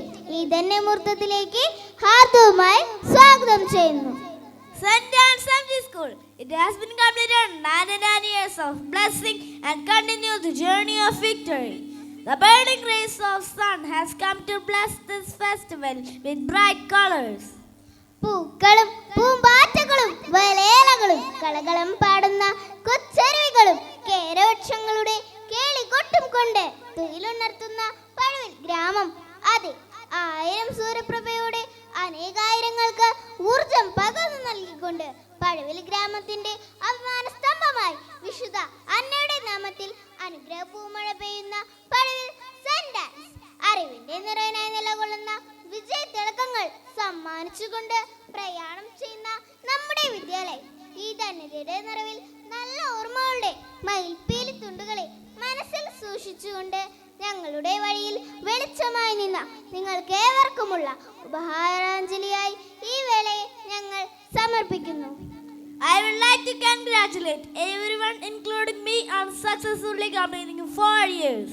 കൊച്ചുകളെയും ഈ ധന്യമുഹൂർത്തത്തിലേക്ക് ഹാർദവുമായി സ്വാഗതം ചെയ്യുന്നു. St. Anne's Assembly School. It has been completed 99 years of blessing and continues the journey of victory. The burning rays of sun has come to bless this festival with bright colors. പൂക്കളും പൂമ്പാറ്റകളും വലേലകളും കളകളം പാടുന്ന കൊച്ചരുവികളും കേരവൃക്ഷങ്ങളുടെ കേളികൊട്ടും കൊണ്ട് തുയിലുണർത്തുന്ന പഴവിൽ ഗ്രാമം. അതെ, 1000 സൂര്യപ്രഭയോടെ അനേകായിരങ്ങൾക്ക് ഊർജം പകർന്നു നൽകിക്കൊണ്ട് പഴവിൽ ഗ്രാമത്തിന്റെ അഭിമാന സ്തംഭമായി വിശുദ്ധ അന്നയുടെ നാമത്തിൽ അനുഗ്രഹ പൂമഴ പെയ്യുന്ന പഴവിൽ സെന്റ് ആൻസ് അറിവിന്റെ നിറയനായി നിലകൊള്ളുന്ന വിജയ തിളക്കങ്ങൾ സമ്മാനിച്ചുകൊണ്ട് പ്രയാണം ചെയ്യുന്ന നമ്മുടെ വിദ്യാലയം ഈ ധന്യതയുടെ നിറവിൽ നല്ല ഓർമ്മകളുടെ മയിൽപ്പീലി തുണ്ടുകളെ മനസ്സിൽ സൂക്ഷിച്ചുകൊണ്ട് ഞങ്ങളുടെ വഴിയിൽ വെളിച്ചമായി നിന്ന നിങ്ങൾക്ക് ഏവർക്കുമുള്ള ഉപഹാരാഞ്ജലിയായി ഈ വേളയെ ഞങ്ങൾ സമർപ്പിക്കുന്നു. I would like to congratulate everyone, including me, on successfully completing 4 years.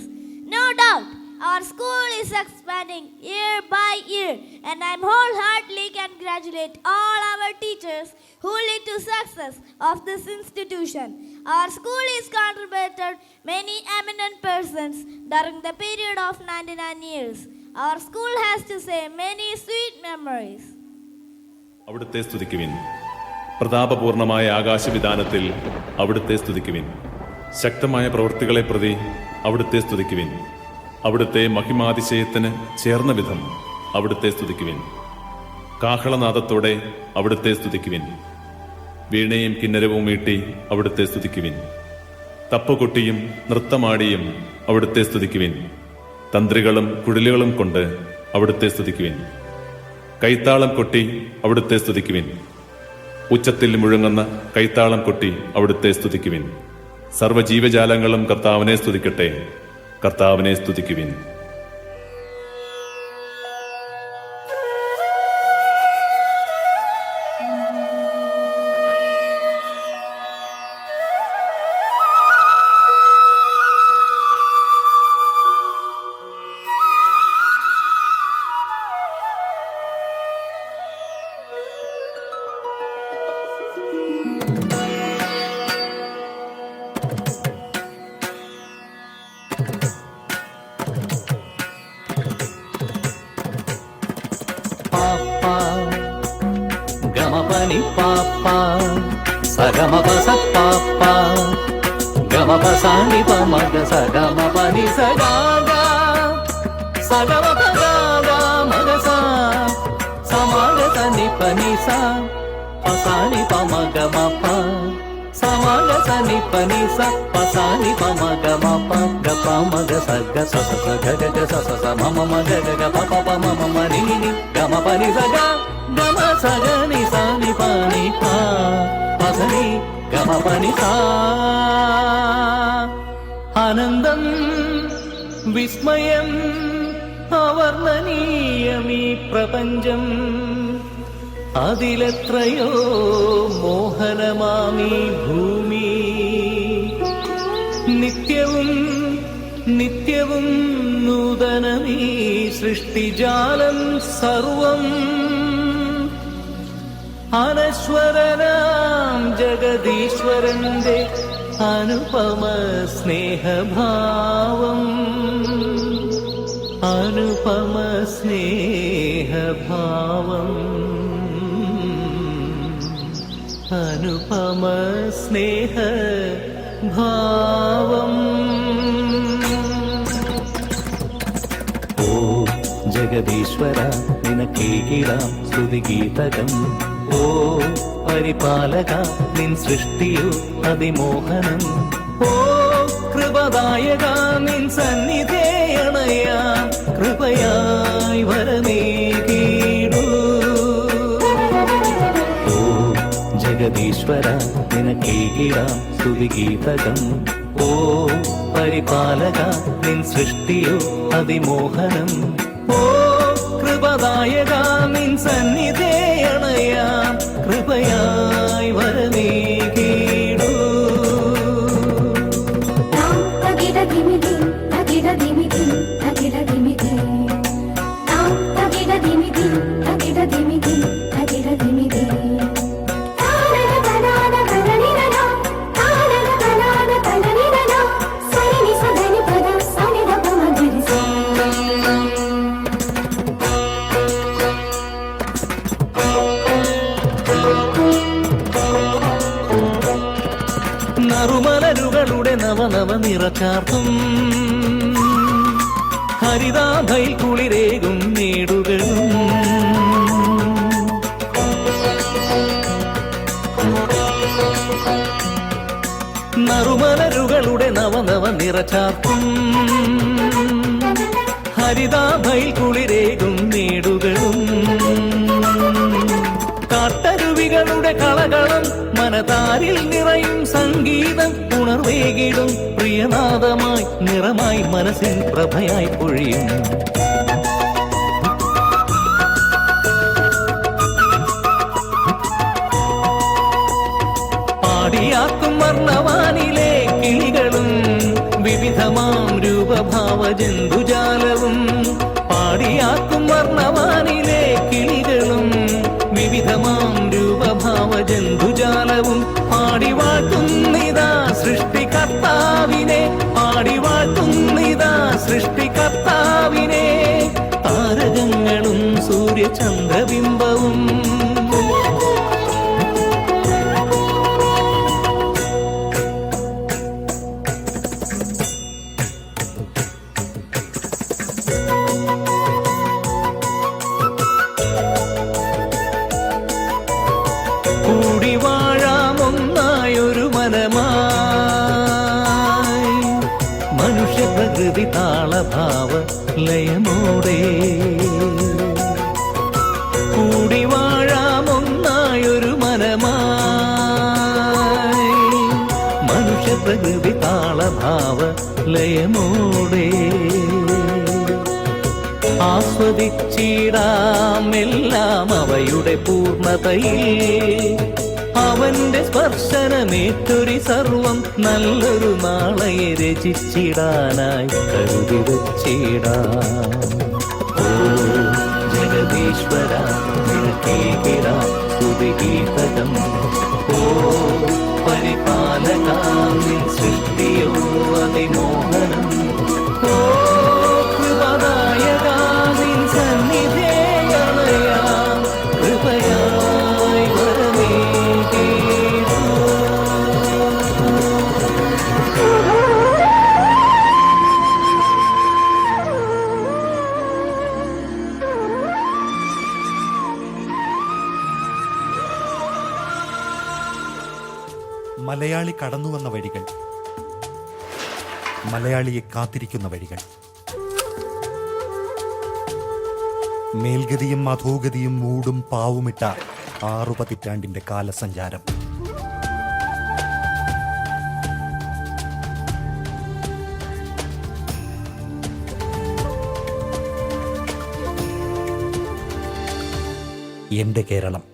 No doubt, our school is expanding year by year, and I wholeheartedly congratulate all our teachers who lead to success of this institution. Our school has contributed many eminent persons during the period of 99 years. Our school has to say many sweet memories. അവിടുത്തെ സ്തുതിക്കുവിൻ. പ്രതാപപൂർണമായ ആകാശവിധാനത്തിൽ അവിടുത്തെ സ്തുതിക്കുവിൻ. ശക്തമായ പ്രവൃത്തികളെ പ്രതി അവിടുത്തെ സ്തുതിക്കുവിൻ. അവിടുത്തെ മഹിമാതിശയത്തിന് ചേർന്ന വിധം അവിടുത്തെ സ്തുതിക്കുവിൻ. കാഹളനാദത്തോടെ അവിടുത്തെ സ്തുതിക്കുവിൻ. വീണയും കിന്നരവും മീട്ടി അവിടുത്തെ സ്തുതിക്കുവിൻ. തപ്പുകൊട്ടിയും നൃത്തമാടിയും അവിടുത്തെ സ്തുതിക്കുവിൻ. തന്ത്രികളും കുഴലുകളും കൊണ്ട് അവിടുത്തെ സ്തുതിക്കുവിൻ. കൈത്താളം കൊട്ടി അവിടുത്തെ സ്തുതിക്കുവിൻ. ഉച്ചത്തിൽ മുഴങ്ങുന്ന കൈത്താളം കൊട്ടി അവിടുത്തെ സ്തുതിക്കുവിൻ. സർവ്വജീവജാലങ്ങളും കർത്താവിനെ സ്തുതിക്കട്ടെ. കർത്താവിനെ സ്തുതിക്കുവിൻ. గమపని పాప సగమపస పాప గమపసాని పమగ సగమపని సగాగా సగమపగాగా మగస సమాగసని పనిసా పసాని పమగమప సమాగసని పనిస పసాని పమగమప గప మగ సగ సస గగ సస మమ మగ గగ పప మమ మని గమ పని సగా గమ సగని సాని పాని పా పసని గమ పని సా ఆనందం విస్మయం అవర్ణనీയമീ പ്രപഞ്ചം അതിലെത്രയോ മോഹനമാമീ ഭൂമി നിത്യവും നിത്യവും നൂതനമീ സൃഷ്ടിജാലം സർവം അനശ്വരനാം ജഗദീശ്വരന്റെ അനുപമ സ്നേഹഭാവം അനുപമ സ്നേഹഭാവം അനുപമ സ്നേഹഭാവം ഓ ജഗദീശ്വര നിനക്കേകിടാം സ്തുതിഗീതകം ഓ പരിപാലക നിൻ സൃഷ്ടിയോ അതിമോഹനം ഓ കൃപദായക നിൻ സന്നിധേയണയാം കൃപയായി വരമേകീടൂ ഓ ജഗദീശ്വര നിനക്കേകിടാം സ്തുതിഗീതകം ഓ പരിപാലക നിൻ സൃഷ്ടിയോ അതിമോഹനം ഓ കൃപദായക നിൻ സന്നിധേയണയാം കൃപയായി വരമേകീടൂ തകിട ദിമിതി തകിട ദിമിതി തകിട ദിമിതി നിറച്ചാർത്തും ഹരിതാഭയിൽ കുളിരേകും നേടുകളും നറുമലരുകളുടെ നവനവ നിറച്ചാർത്തും ഹരിതാഭയിൽ കുളിരേകും നേടുകളും കാട്ടരുവികളുടെ കളകളും മനതാരിൽ നിറയും സംഗീതം ഉണർവേകിടും പ്രിയനാദമായി നിറമായി മനസ്സിൻ പ്രഭയായി പൊഴിയും പാടിയാക്കും വർണ്ണവാനിലെ കിളികളും വിവിധമാം രൂപഭാവ ജന്തുജാലവും പാടിയാക്കും വർണ്ണവാനിലെ കിളികളും വിവിധമാം രൂപഭാവ ജന്തുജാലവും പാടിവാഴ്ത്തുന്നിതാ സൃഷ്ടികർത്താവിനെ പാടിവാഴ്ത്തുന്നിതാ സൃഷ്ടികർത്താവിനെ താരകങ്ങളും സൂര്യചന്ദ്രബിംബവും മനുഷ്യപ്രകൃതി താളഭാവ ലയമോടെ കൂടി വാഴാമൊന്നായൊരു മനമായി മനുഷ്യപ്രകൃതി താളഭാവ ലയമോടെ ആസ്വദിച്ചിടാം എല്ലാം അവയുടെ പൂർണ്ണതയിൽ അവന്റെ സ്പർശനമേറ്റൊരു സർവം നല്ലൊരു നാളെ രചിച്ചിടാനായി കരുതി വച്ചിടാം ഓ ജഗദീശ്വര സ്തുതിഗീതകം ഓ പരിപാലക സൃഷ്ടിയോ അതിമോഹനം ഓ കൃപദായക സന്നിധേ കളയാം കൃപയായി വരമേ മലയാളി കടന്നുവന്ന വഴികൾ, മലയാളിയെ കാത്തിരിക്കുന്ന വഴികൾ, മേൽഗതിയും അധോഗതിയും മൂടും പാവുമിട്ട 6 പതിറ്റാണ്ടിന്റെ കാലസഞ്ചാരം. എന്റെ കേരളം.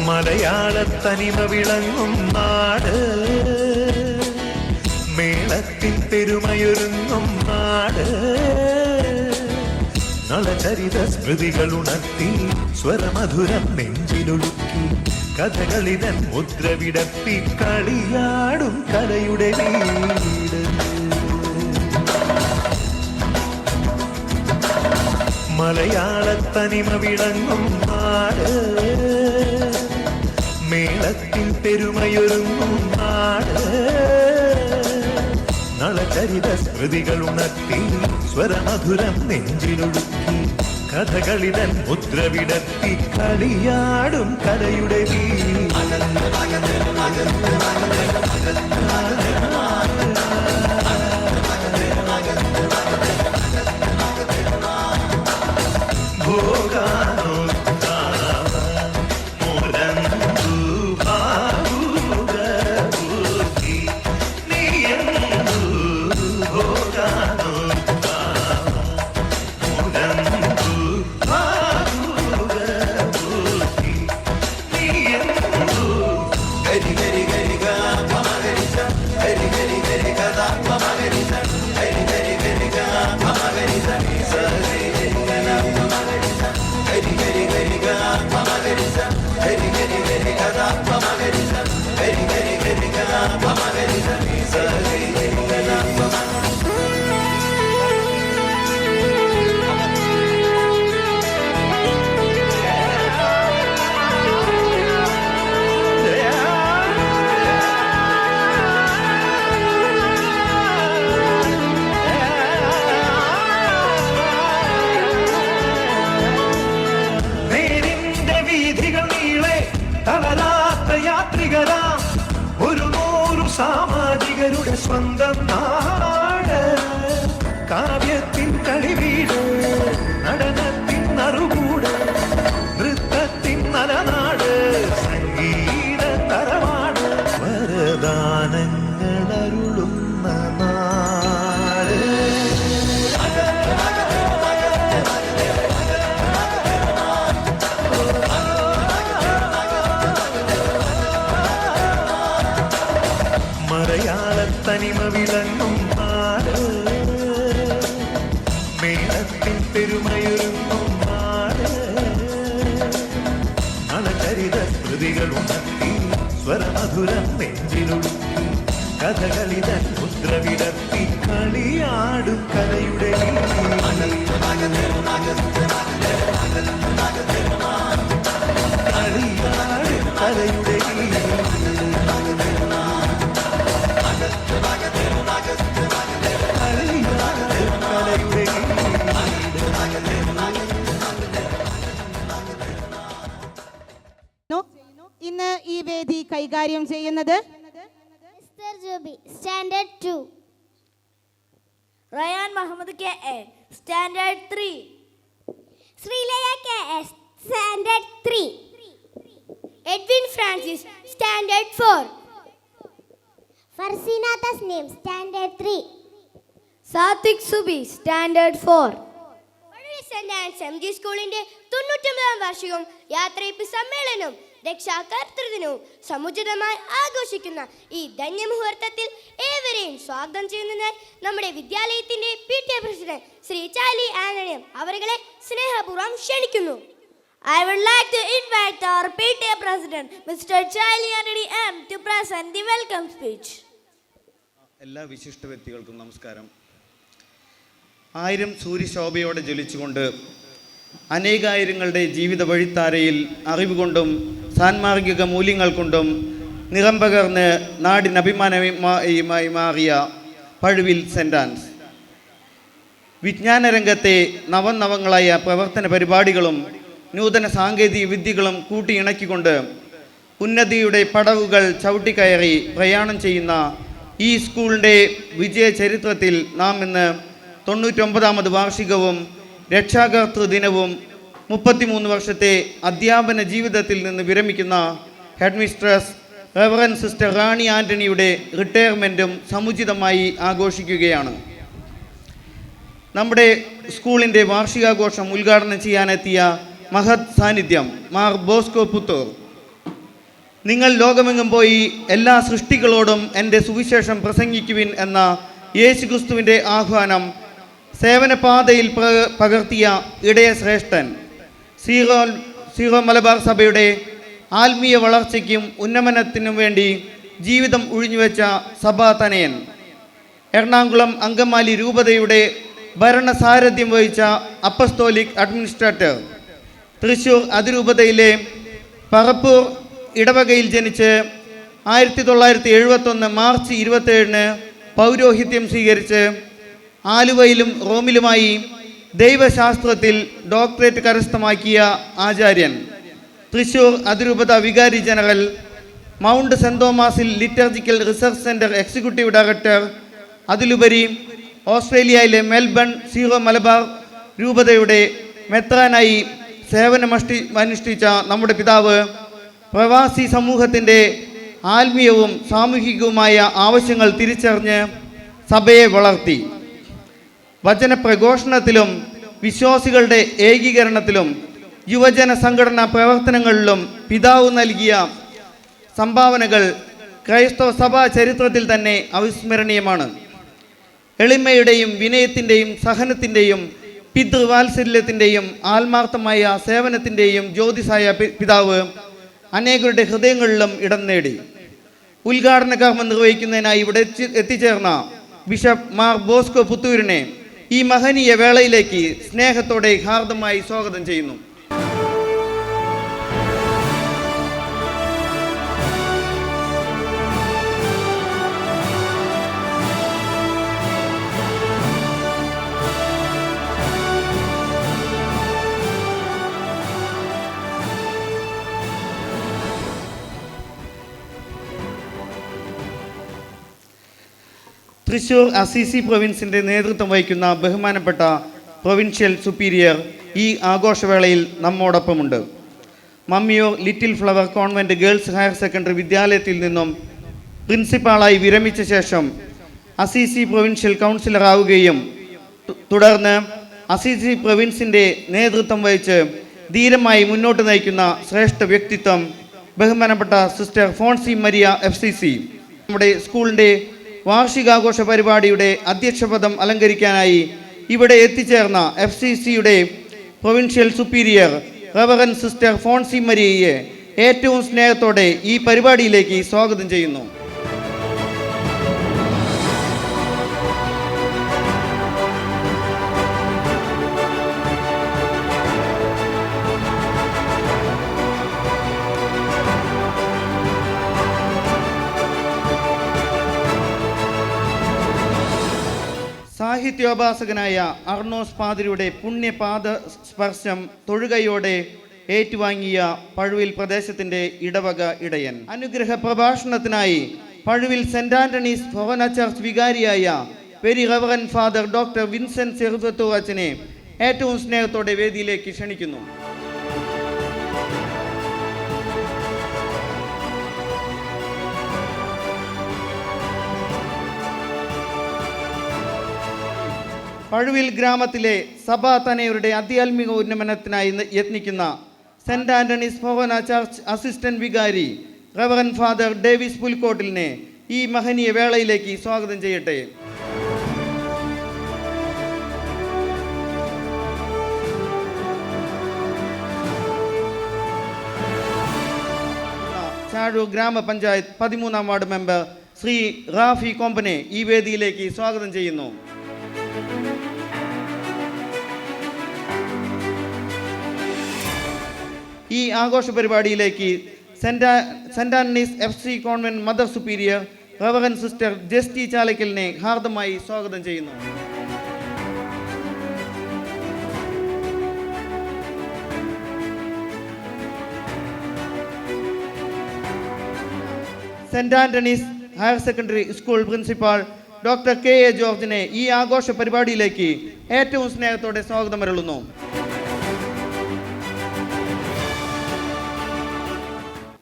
മലയാളത്തനിമ വിളങ്ങും നാട്, മേളത്തിൻ പെരുമയൊരുങ്ങും നാട്, നളചരിത സ്മൃതികൾ ഉണർത്തി സ്വരമധുരം നെഞ്ചിലൊഴുക്കി കഥകളിതൻ മുദ്ര വിടർത്തി കളിയാടും കലയുടെ വീട്. മലയാളത്തനിമ വിളങ്ങും നാട്, മേളത്തിൻ പെരുമയൊരുങ്ങും നാട്, നളചരിത സ്മൃതികൾ ഉണർത്തി സ്വരമധുരം നെഞ്ചിലൊഴുക്കി കഥകളിതൻ മുദ്ര വിടർത്തി കളിയാടും കലയുടെ വീട്. സാമാജികരുടെ സ്വന്തം നാട്, കാവ്യത്തിൻ കളിവീട്, നടനത്തിൻ നറുകൂട്, നൃത്തത്തിൻ നലനാട്, സംഗീത തറവാട്, വരദാനങ്ങൾ അരുളുന്ന നാട്. മലയാളത്തനിമ വിളങ്ങും നാട്, മേളത്തിൻ പെരുമയൊരുങ്ങും നാട്, നളചരിത സ്മൃതികൾ ഉണർത്തി സ്വരമധുരം നെഞ്ചിലൊടുക്കി, കഥകളിതൻ മുദ്ര വിടർത്തി കളിയാടും കലയുടെ കളിയാടും കലയുടെ ഇന്ന് ഈ വേദി കൈകാര്യം ചെയ്യുന്നത് mister Joby, standard 2. Rayan Muhammad KA, standard 3. Sreelaya KS, standard 3. Edwin Francis, standard 4. Farseena Tasneem, standard 3. Satvik Subi, standard 4. Saint Ann's MG സ്കൂളിന്റെ 99ാം വാർഷികവും യാത്രയപ്പ് സമ്മേളനവും രക്ഷാകർതൃദിനവും സമുചിതമായി ആഘോഷിക്കുന്ന ഈ ധന്യമുഹൂർത്തത്തിൽ ഏവരെയും സ്വാഗതം ചെയ്യുന്നതിനായി നമ്മുടെ വിദ്യാലയത്തിന്റെ PTA പ്രസിഡന്റ് ശ്രീ ചാലി ആന്റണി അവരെ സ്നേഹപൂർവ്വം ക്ഷണിക്കുന്നു. I would like to invite our PTA President, Mr. Charlie Anthony M, to present the welcome speech. എല്ലാ വിശിഷ്ട വ്യക്തികൾക്കും നമസ്കാരം. 1000 സൂര്യശോഭയോടെ ജ്വലിച്ചുകൊണ്ട് അനേകായിരങ്ങളുടെ ജീവിത വഴിത്താരയിൽ അറിവ് കൊണ്ടും സാൻമാർഗിക മൂല്യങ്ങൾ കൊണ്ടും നിറം പകർന്ന് നാടിന് അഭിമാനമായി മാറിയ പഴുവിൽ സെന്റ് ആൻസ് വിജ്ഞാന രംഗത്തെ നവനവങ്ങളായ പ്രവർത്തന പരിപാടികളും നൂതന സാങ്കേതിക വിദ്യകളും കൂട്ടിയിണക്കിക്കൊണ്ട് ഉന്നതിയുടെ പടവുകൾ ചവിട്ടിക്കയറി പ്രയാണം ചെയ്യുന്ന ഈ സ്കൂളിൻ്റെ വിജയ ചരിത്രത്തിൽ നാം ഇന്ന് 99ാമത് വാർഷികവും രക്ഷാകർതൃ ദിനവും 33 വർഷത്തെ അധ്യാപന ജീവിതത്തിൽ നിന്ന് വിരമിക്കുന്ന head mistress reverend sister Rani ആൻ്റണിയുടെ റിട്ടയർമെൻറ്റും സമുചിതമായി ആഘോഷിക്കുകയാണ്. നമ്മുടെ സ്കൂളിൻ്റെ വാർഷികാഘോഷം ഉദ്ഘാടനം ചെയ്യാനെത്തിയ മഹത് സാന്നിധ്യം മാർ ബോസ്കോ പുത്തൂർ, നിങ്ങൾ ലോകമെങ്ങും പോയി എല്ലാ സൃഷ്ടികളോടും എൻ്റെ സുവിശേഷം പ്രസംഗിക്കുവിൻ എന്ന യേശുക്രിസ്തുവിൻ്റെ ആഹ്വാനം സേവനപാതയിൽ പകർത്തിയ ഇടയ ശ്രേഷ്ഠൻ, സീറോ മലബാർ സഭയുടെ ആത്മീയ വളർച്ചയ്ക്കും ഉന്നമനത്തിനും വേണ്ടി ജീവിതം ഒഴിഞ്ഞുവെച്ച സഭാതനയൻ, എറണാകുളം അങ്കമാലി രൂപതയുടെ ഭരണസാരഥ്യം വഹിച്ച അപ്പസ്തോലിക് അഡ്മിനിസ്ട്രേറ്റർ, തൃശ്ശൂർ അതിരൂപതയിലെ പറപ്പൂർ ഇടവകയിൽ ജനിച്ച് 1971 മാർച്ച് 27 പൗരോഹിത്യം സ്വീകരിച്ച് ആലുവയിലും റോമിലുമായി ദൈവശാസ്ത്രത്തിൽ ഡോക്ടറേറ്റ് കരസ്ഥമാക്കിയ ആചാര്യൻ, തൃശ്ശൂർ അതിരൂപത വികാരി ജനറൽ, മൗണ്ട് സെൻറ് തോമസിൽ liturgical research centre executive director, അതിലുപരി ഓസ്ട്രേലിയയിലെ മെൽബൺ സീറോ മലബാർ രൂപതയുടെ മെത്രാനായി സേവനമനുഷ്ഠിച്ച നമ്മുടെ പിതാവ് പ്രവാസി സമൂഹത്തിൻ്റെ ആത്മീയവും സാമൂഹികവുമായ ആവശ്യങ്ങൾ തിരിച്ചറിഞ്ഞ് സഭയെ വളർത്തി. വചനപ്രഘോഷണത്തിലും വിശ്വാസികളുടെ ഏകീകരണത്തിലും യുവജന സംഘടനാ പ്രവർത്തനങ്ങളിലും പിതാവ് നൽകിയ സംഭാവനകൾ ക്രൈസ്തവ സഭാ ചരിത്രത്തിൽ തന്നെ അവിസ്മരണീയമാണ്. എളിമയുടെയും വിനയത്തിൻ്റെയും സഹനത്തിൻ്റെയും പിതൃവാത്സല്യത്തിൻ്റെയും ആത്മാർത്ഥമായ സേവനത്തിൻ്റെയും ജ്യോതിസായ പിതാവ് അനേകരുടെ ഹൃദയങ്ങളിലും ഇടം നേടി. ഉദ്ഘാടന കർമ്മം നിർവഹിക്കുന്നതിനായി ഇവിടെ എത്തിച്ചേർന്ന ബിഷപ്പ് മാർ ബോസ്കോ പുത്തൂരിനെ ഈ മഹനീയ വേളയിലേക്ക് സ്നേഹത്തോടെ ഹാർദമായി സ്വാഗതം ചെയ്യുന്നു. തൃശൂർ അസീസി പ്രൊവിൻസിൻ്റെ നേതൃത്വം വഹിക്കുന്ന ബഹുമാനപ്പെട്ട പ്രൊവിൻഷ്യൽ സുപ്പീരിയർ ഈ ആഘോഷവേളയിൽ നമ്മോടൊപ്പമുണ്ട്. Mammiyoor Little Flower convent girls higher secondary വിദ്യാലയത്തിൽ നിന്നും പ്രിൻസിപ്പാളായി വിരമിച്ച ശേഷം അസീസി പ്രൊവിൻഷ്യൽ കൗൺസിലറാവുകയും തുടർന്ന് അസീസി പ്രൊവിൻസിൻ്റെ നേതൃത്വം വഹിച്ച് ധീരമായി മുന്നോട്ട് നയിക്കുന്ന ശ്രേഷ്ഠ വ്യക്തിത്വം ബഹുമാനപ്പെട്ട സിസ്റ്റർ ഫോൺസി മരിയ FCC. നമ്മുടെ സ്കൂളിൻ്റെ വാർഷികാഘോഷ പരിപാടിയുടെ അധ്യക്ഷപദം അലങ്കരിക്കാനായി ഇവിടെ എത്തിച്ചേർന്ന FCCയുടെ provincial superior reverend sister Fonsy മരിയയെ ഏറ്റവും സ്നേഹത്തോടെ ഈ പരിപാടിയിലേക്ക് സ്വാഗതം ചെയ്യുന്നു. സാഹിത്യോപാസകനായ അർണോസ് പാതിരിയുടെ പുണ്യപാദ സ്പർശം തൊഴുകയോടെ ഏറ്റുവാങ്ങിയ പഴുവിൽ പ്രദേശത്തിൻ്റെ ഇടവക ഇടയൻ. അനുഗ്രഹ പ്രഭാഷണത്തിനായി Pazhuvil Saint Antony's forane church വികാരിയായ very reverend father doctor Vincent Cheruppathoor അച്ഛനെ ഏറ്റവും സ്നേഹത്തോടെ വേദിയിലേക്ക് ക്ഷണിക്കുന്നു. പഴുവിൽ ഗ്രാമത്തിലെ സഭാ തനയരുടെ ആധ്യാത്മിക ഉന്നമനത്തിനായി യത്നിക്കുന്ന Saint Antony's forane church assistant വികാരി റവറൻ ഫാദർ ഡേവിസ് പുൽക്കോട്ടിലിനെ ഈ മഹനീയ വേളയിലേക്ക് സ്വാഗതം ചെയ്യട്ടെ. ചാഴൂർ ഗ്രാമപഞ്ചായത്ത് 13-ാം വാർഡ് മെമ്പർ ശ്രീ റാഫി കോമ്പനെ ഈ വേദിയിലേക്ക് സ്വാഗതം ചെയ്യുന്നു. ഈ ആഘോഷ പരിപാടിയിലേക്ക് Saint Antony's FC convent mother superior reverend sister Justi ചാലക്കലിനെ ഹാർദമായി സ്വാഗതം ചെയ്യുന്നു. Saint Antony's higher secondary school principal doctor KA ജോർജിനെ ഈ ആഘോഷ പരിപാടിയിലേക്ക് ഏറ്റവും സ്നേഹത്തോടെ സ്വാഗതം അരുളുന്നു.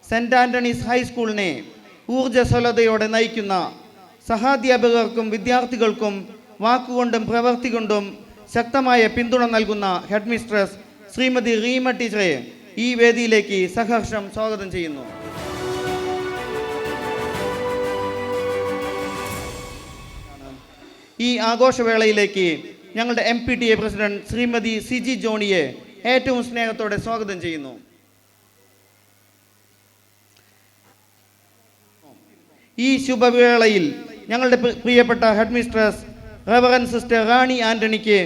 സെന്റ് ആന്റണീസ് ഹൈസ്കൂളിനെ ഊർജ്ജസ്വലതയോടെ നയിക്കുന്ന സഹാധ്യാപകർക്കും വിദ്യാർത്ഥികൾക്കും വാക്കുകൊണ്ടും പ്രവൃത്തി കൊണ്ടും ശക്തമായ പിന്തുണ നൽകുന്ന ഹെഡ് മിസ്ട്രസ് ശ്രീമതി റീമ ടീച്ചറെ ഈ വേദിയിലേക്ക് സഹർഷം സ്വാഗതം ചെയ്യുന്നു. ഈ ആഘോഷവേളയിലേക്ക് ഞങ്ങളുടെ MPTA പ്രസിഡന്റ് ശ്രീമതി CG ജോണിയെ ഏറ്റവും സ്നേഹത്തോടെ സ്വാഗതം ചെയ്യുന്നു. ഈ ശുഭവേളയിൽ ഞങ്ങളുടെ പ്രിയപ്പെട്ട ഹെഡ് മിസ്ട്രസ് റവറൻ സിസ്റ്റർ റാണി ആന്റണിക്ക്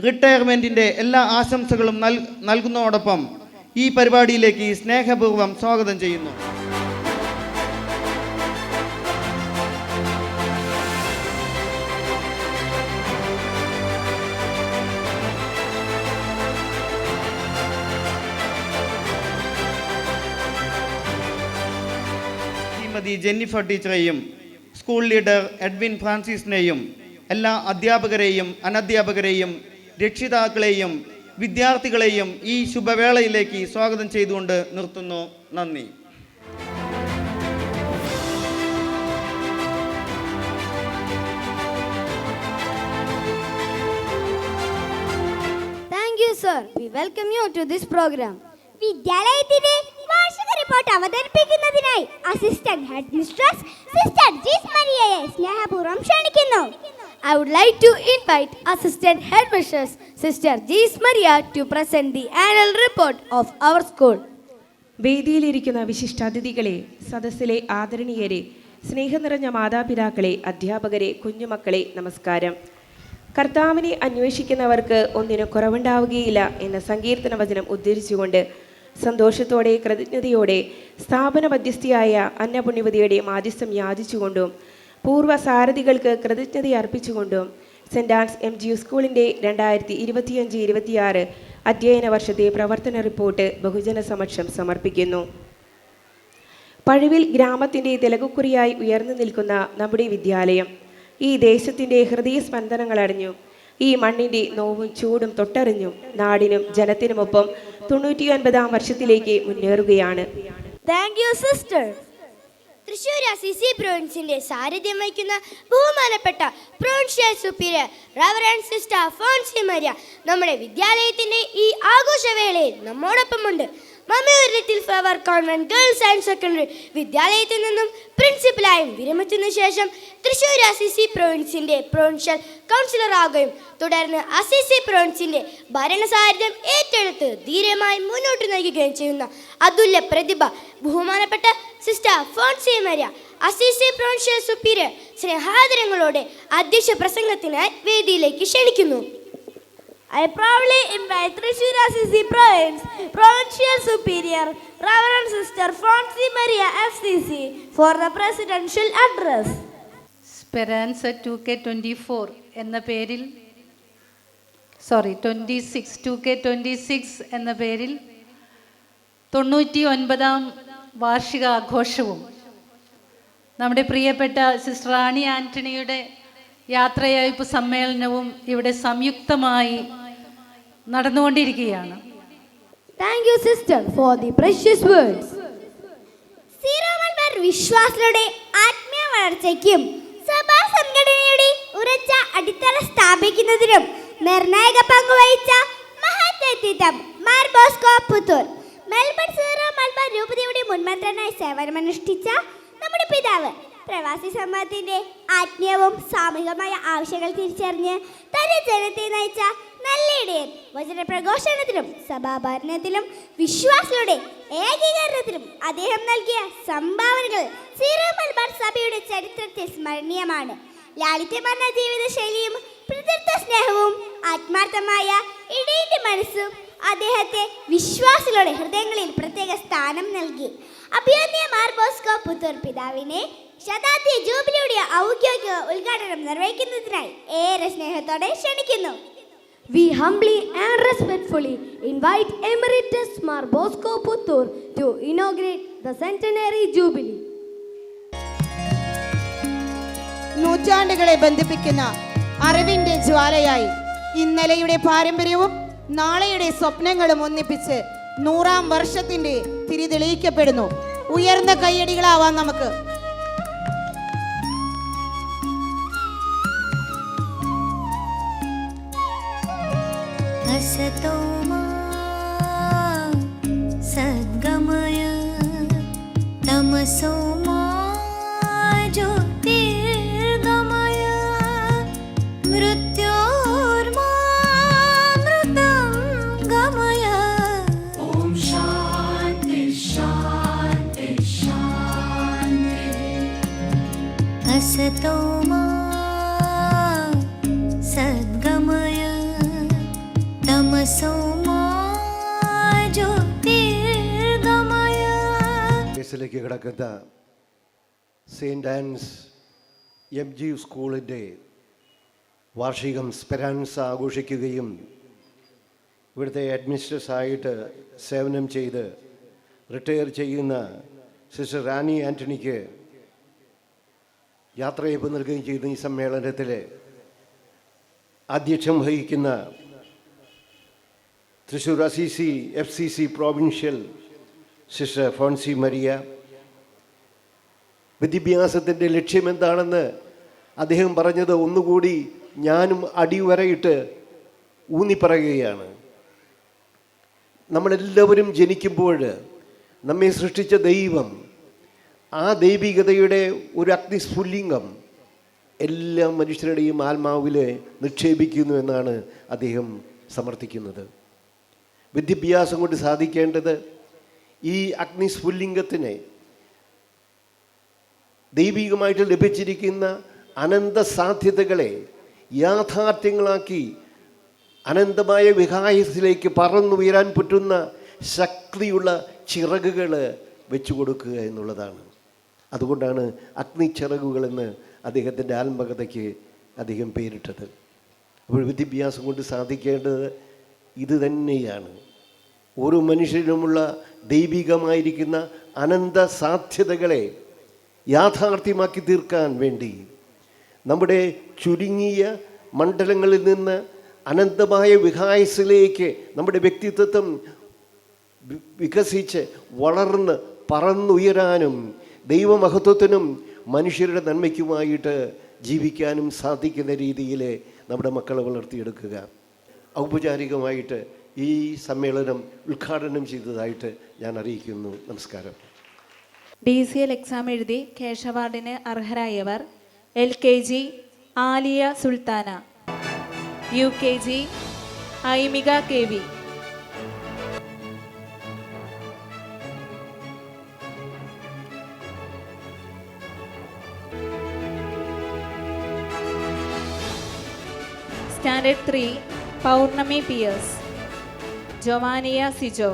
റിട്ടയർമെൻറ്റിൻ്റെ എല്ലാ ആശംസകളും നൽകുന്നതോടൊപ്പം ഈ പരിപാടിയിലേക്ക് സ്നേഹപൂർവ്വം സ്വാഗതം ചെയ്യുന്നു. ജെന്നിഫർ ടീച്ചറെയും സ്കൂൾ ലീഡർ എഡ്വിൻ ഫ്രാൻസിസിനെയും എല്ലാ അധ്യാപകരെയും അനധ്യാപകരെയും രക്ഷിതാക്കളെയും വിദ്യാർത്ഥികളെയും ഈ ശുഭവേളയിലേക്ക് സ്വാഗതം ചെയ്തുകൊണ്ട് നിർത്തുന്നു. നന്ദി. Thank you, sir. We welcome you to this program. വിദ്യാലയത്തിന്റെ വാർഷിക റിപ്പോർട്ട് അവതരിപ്പിക്കുന്നതിനായി assistant head mistress sister Jees മരിയയെ സ്നേഹപൂർവ്വം ക്ഷണിക്കുന്നു. I would like to invite Assistant Headmistress Sister Jees Maria to present the annual report of our school. വേദിയിലിരിക്കുന്ന വിശിഷ്ടാതിഥികളെ, സദസ്സിലെ ആദരണീയരെ, സ്നേഹം നിറഞ്ഞ മാതാപിതാക്കളെ, അധ്യാപകരെ, കുഞ്ഞുമക്കളെ, നമസ്കാരം. കർത്താവിനെ അന്വേഷിക്കുന്നവർക്ക് ഒന്നിനും കുറവുണ്ടാവുകയില്ല എന്ന സങ്കീർത്തന വചനം ഉദ്ധരിച്ചുകൊണ്ട് സന്തോഷത്തോടെ കൃതജ്ഞതയോടെ സ്ഥാപന മധ്യസ്ഥയായ അന്നപുണ്യവതിയുടെ മാധ്യസ്ഥം യാചിച്ചുകൊണ്ടും പൂർവ്വ സാരഥികൾക്ക് കൃതജ്ഞത അർപ്പിച്ചുകൊണ്ടും സെൻറ് ആൻസ് MGU സ്കൂളിൻ്റെ 2025-26 അധ്യയന വർഷത്തെ പ്രവർത്തന റിപ്പോർട്ട് ബഹുജന സമക്ഷം സമർപ്പിക്കുന്നു. പഴുവിൽ ഗ്രാമത്തിൻ്റെ തിലകുക്കുറിയായി ഉയർന്നു നിൽക്കുന്ന നമ്മുടെ വിദ്യാലയം ഈ ദേശത്തിൻ്റെ ഹൃദയസ്പന്ദനങ്ങൾ അറിഞ്ഞു. ഈ മണ്ണിൻ്റെ നോവും ചൂടും തൊട്ടറിഞ്ഞു നാടിനും ജനത്തിനുമൊപ്പം 99-ാം വർഷത്തിലേക്ക് മുന്നേറുകയാണ്. Thank you sister. Thrissur Assisi പ്രൊവിൻസിന്റെ സാരഥ്യം വഹിക്കുന്ന ബഹുമാനപ്പെട്ട provincial superior reverend sister Fonsy Maria നമ്മുടെ വിദ്യാലയത്തിന്റെ ഈ ആഘോഷവേളയിൽ നമ്മോടൊപ്പമുണ്ട്. Mammiyoor Little Flower convent girls and secondary വിദ്യാലയത്തിൽ നിന്നും പ്രിൻസിപ്പലായും വിരമിച്ചതിനു ശേഷം തൃശ്ശൂർ അസിസി പ്രൊവിൻസിന്റെ പ്രൊവിൻഷ്യൽ കൗൺസിലർ ആകുകയും തുടർന്ന് അസിസി പ്രൊവിൻസിന്റെ ഭരണസാരഥ്യം ഏറ്റെടുത്ത് ധീരമായി മുന്നോട്ട് നയിക്കുകയും ചെയ്യുന്ന അതുല്യ പ്രതിഭ ബഹുമാനപ്പെട്ട sister Fonsy Maria Assisi provincial superior സ്നേഹാദരങ്ങളോടെ അധ്യക്ഷ പ്രസംഗത്തിനായി വേദിയിലേക്ക് ക്ഷണിക്കുന്നു. I proudly invite Thrissur Assisi Province Provincial Superior Reverend Sister Fonsi Maria FCC for the Presidential Address. സ്പെറാൻസ 2K24 എന്ന പേരിൽ 2K26 എന്ന പേരിൽ 99-ാം വാർഷികാഘോഷവും നമ്മുടെ പ്രിയപ്പെട്ട സിസ്റ്റർ റാണി ആൻ്റണിയുടെ യാത്രയയപ്പ് സമ്മേളനവും ഇവിടെ സംയുക്തമായി നടന്നുകൊണ്ടിരിക്കുകയാണ്. Thank you sister for the precious words. Zero Malabar വിശ്വാസികളുടെ ആത്മീയ വളർച്ചയ്ക്കും സഭാ സംഘടനയുടെ ഉറച്ച അടിത്തറ സ്ഥാപിക്കുന്നതിനും നിർണായക പങ്കുവഹിച്ച മഹത് വ്യക്തിത്വം Mar Bosco Puthur Melbourne zero Malabar രൂപതയുടെ മുൻമന്ത്രനായി സേവനമനുഷ്ഠിച്ച നമ്മുടെ പിതാവ് പ്രവാസി സമൂഹത്തിന്റെ ആത്മീയവും സാമൂഹികമായ ആവശ്യങ്ങൾ തിരിച്ചറിഞ്ഞ് തന്റെ ജനത്തെ നയിച്ച നല്ല ഇടയൻ വചനപ്രഘോഷണത്തിലും സഭാഭരണത്തിലും വിശ്വാസികളുടെ ഏകീകരണത്തിലും അദ്ദേഹം നൽകിയ സംഭാവനകൾ സീറോ മലബാർ സഭയുടെ ചരിത്രത്തിൽ സ്മരണീയമാണ്. ലാളിത്യമാർന്ന ജീവിതശൈലിയും പിതൃത്വ സ്നേഹവും ആത്മാർത്ഥമായ ഇടയന്റെ മനസ്സും അദ്ദേഹത്തെ വിശ്വാസികളുടെ ഹൃദയങ്ങളിൽ പ്രത്യേക സ്ഥാനം നൽകി. അഭിയന്യ മാർ ബോസ്കോ പുത്തൂർ പിതാവിനെ ശതാബ്ദി ജൂബിലിയുടെ ഔദ്യോഗിക ഉദ്ഘാടനം നിർവഹിക്കുന്നതിനായി ഏറെ സ്നേഹത്തോടെ ക്ഷണിക്കുന്നു. We humbly and respectfully invite Emeritus Mar Bosco Puttur to inaugurate the centenary jubilee. നൂറ്റാണ്ടുകളെ ബന്ധിപ്പിക്കുന്ന അറിവിന്റെ ജ്വാലയായി ഇന്നലെയുടെ പാരമ്പര്യവും നാളെയുടെ സ്വപ്നങ്ങളും ഒന്നിപ്പിച്ച് 100-ാം വർഷത്തിന്റെ തിരി തെളിയിക്കപ്പെടുന്നു. ഉയർന്ന കയ്യടികളാവാം നമുക്ക്. असतो मा सद्गमय तमसो मा ज्योतिर्गमय मृत्योर्मा मृतं गमय. ॐ शान्ति शान्ति शान्ति. असतो मा सद्गमय കേസിലേക്ക് കിടക്കുന്ന സെയിൻറ്റ് ആൻസ് MG സ്കൂളിൻ്റെ വാർഷികം സ്പെറാൻസ ആഘോഷിക്കുകയും ഇവിടുത്തെ അഡ്മിനിസ്ട്രേറ്റേഴ്സായിട്ട് സേവനം ചെയ്ത് റിട്ടയർ ചെയ്യുന്ന സിസ്റ്റർ റാണി ആൻ്റണിക്ക് യാത്രയയപ്പ് നൽകുകയും ചെയ്യുന്ന ഈ സമ്മേളനത്തിൽ അധ്യക്ഷം വഹിക്കുന്ന Thrissur Assisi FCC provincial sister Fonsy Maria, വിദ്യാഭ്യാസത്തിൻ്റെ ലക്ഷ്യമെന്താണെന്ന് അദ്ദേഹം പറഞ്ഞത് ഒന്നുകൂടി ഞാനും അടിവരയിട്ട് ഊന്നിപ്പറയുകയാണ്. നമ്മളെല്ലാവരും ജനിക്കുമ്പോൾ നമ്മെ സൃഷ്ടിച്ച ദൈവം, ആ ദൈവികതയുടെ ഒരു അഗ്നിസ്ഫുല്ലിംഗം എല്ലാ മനുഷ്യരുടെയും ആത്മാവിൽ നിക്ഷേപിക്കുന്നു എന്നാണ് അദ്ദേഹം സമർത്ഥിക്കുന്നത്. വിദ്യാഭ്യാസം കൊണ്ട് സാധിക്കേണ്ടത് ഈ അഗ്നിസ്ഫുല്ലിംഗത്തിനെ ദൈവികമായിട്ട് ലഭിച്ചിരിക്കുന്ന അനന്ത സാധ്യതകളെ യാഥാർത്ഥ്യങ്ങളാക്കി അനന്തമായ വികാസത്തിലേക്ക് പറന്നുയരാൻ പറ്റുന്ന ശക്തിയുള്ള ചിറകുകൾ വെച്ചു കൊടുക്കുക എന്നുള്ളതാണ്. അതുകൊണ്ടാണ് അഗ്നിച്ചിറകുകളെന്ന് അദ്ദേഹത്തിൻ്റെ ആത്മകഥയ്ക്ക് അദ്ദേഹം പേരിട്ടത്. അപ്പോൾ വിദ്യാഭ്യാസം കൊണ്ട് സാധിക്കേണ്ടത് ഇത് തന്നെയാണ്. ഓരോ മനുഷ്യരിലുമുള്ള ദൈവികമായിരിക്കുന്ന അനന്ത സാധ്യതകളെ യാഥാർത്ഥ്യമാക്കി തീർക്കാൻ വേണ്ടി നമ്മുടെ ചുരുങ്ങിയ മണ്ഡലങ്ങളിൽ നിന്ന് അനന്തമായ വികാസത്തിലേക്ക് നമ്മുടെ വ്യക്തിത്വം വികസിച്ച് വളർന്ന് പറന്നുയരാനും ദൈവമഹത്വത്തിനും മനുഷ്യരുടെ നന്മയ്ക്കുമായിട്ട് ജീവിക്കാനും സാധിക്കുന്ന രീതിയിൽ നമ്മുടെ മക്കളെ വളർത്തിയെടുക്കുക. ഔപചാരികമായിട്ട് ഈ സമ്മേളനം ഉദ്ഘാടനം ചെയ്തതായിട്ട് ഞാൻ അറിയിക്കുന്നു. നമസ്കാരം. DCL എക്സാം എഴുതി ക്യാഷ് അവാർഡിന് അർഹരായവർ: LKG Aliya Sultana, UKG Aimika KV, standard 3 Pournami PS, Jovania Sijo.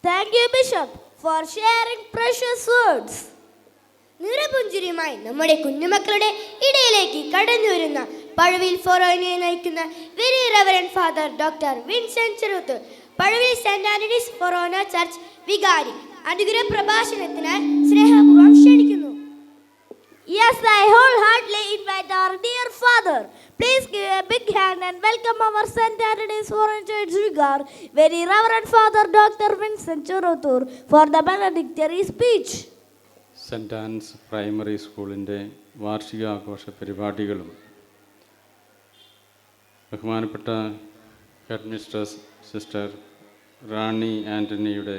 Thank you, Bishop, for sharing precious words. നിറപുഞ്ചിരിയുമായി നമ്മുടെ കുഞ്ഞുമക്കളുടെ ഇടയിലേക്ക് കടന്നു വരുന്ന പഴുവിൽ ഫൊറോനെ നയിക്കുന്ന very reverend father doctor Vincent Cheruth, Pazhuvil Saint Antony's forane church വികാരി, അനുഗ്രഹ പ്രഭാഷണത്തിനായി സ്നേഹപൂർവ്വം ക്ഷണിക്കുന്നു. Yes, I wholeheartedly invite our dear father. Please give a big hand and welcome our St. Anthony's Foreign Church Vicar, Very Reverend Father Dr. Vincent Cheruthur, for the benedictory speech. Saint Ann's primary സ്കൂളിൻ്റെ വാർഷികാഘോഷ പരിപാടികളും ബഹുമാനപ്പെട്ട head mistress sister Rani ആൻ്റണിയുടെ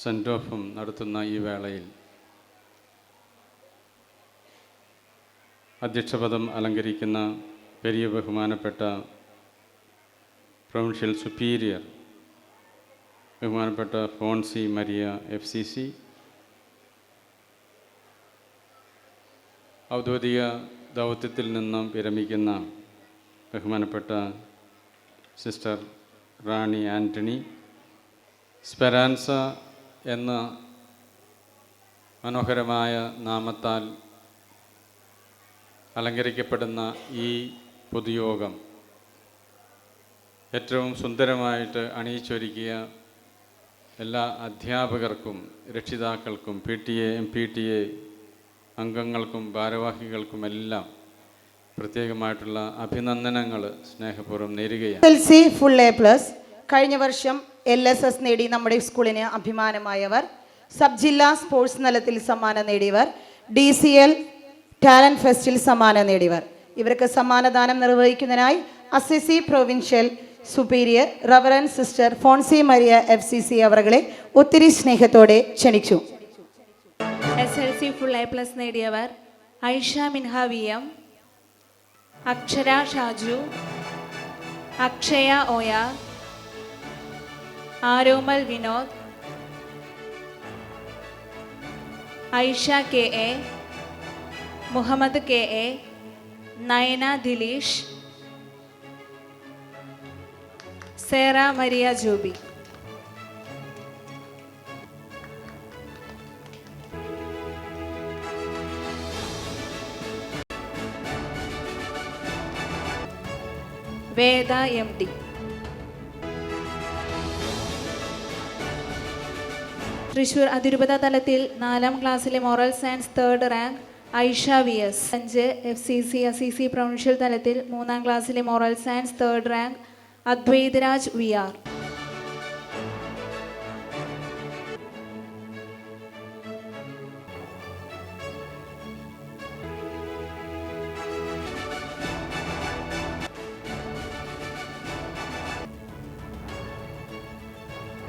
സെൻറ്റ് ഓഫും നടത്തുന്ന ഈ വേളയിൽ അധ്യക്ഷപദം അലങ്കരിക്കുന്ന പെരിയ ബഹുമാനപ്പെട്ട പ്രൊവിൻഷ്യൽ സുപ്പീരിയർ ബഹുമാനപ്പെട്ട ഫോൺസി മരിയ FCC, ഔദ്യോഗിക ദൗത്യത്തിൽ നിന്നും വിരമിക്കുന്ന ബഹുമാനപ്പെട്ട സിസ്റ്റർ റാണി ആൻ്റണി, സ്പെറാൻസ എന്ന മനോഹരമായ നാമത്താൽ അലങ്കരിക്കപ്പെടുന്ന ഈ പൊതുയോഗം ഏറ്റവും സുന്ദരമായിട്ട് അണിയിച്ചൊരുക്കിയ എല്ലാ അധ്യാപകർക്കും രക്ഷിതാക്കൾക്കും PTA MPTA അംഗങ്ങൾക്കും ഭാരവാഹികൾക്കുമെല്ലാം പ്രത്യേകമായിട്ടുള്ള അഭിനന്ദനങ്ങൾ സ്നേഹപൂർവ്വം നേരുകയാണ്. SSLC ഫുൾ A+, കഴിഞ്ഞ വർഷം LSS നേടി നമ്മുടെ സ്കൂളിന് അഭിമാനമായവർ, സബ് ജില്ലാ സ്പോർട്സ് തലത്തിൽ സമ്മാനം നേടിയവർ, DCL ടാലൻറ്റ് ഫെസ്റ്റിൽ സമ്മാനം നേടിയവർ. ഇവർക്ക് സമ്മാനദാനം നിർവഹിക്കുന്നതിനായി Assisi provincial superior reverend sister Fonsy Maria FCC അവരെ ഒത്തിരി സ്നേഹത്തോടെ ക്ഷണിച്ചു. SLC ഫുൾ A+ നേടിയവർ: Aisha Minha VM, Akshara Shaju, Akshaya OR, Aromal Vinod, Aisha KA, Muhammad KA, Nayana Dileesh, Sera Maria Juby. Veda MD. Thrissur അതിരൂപത തലത്തിൽ 4ാം ക്ലാസ്സിലെ moral science 3rd rank Aisha VS. 5 FCC Assisi provincial തലത്തിൽ 3ാം ക്ലാസ്സിലെ moral science 3rd rank Advaitharaj VR.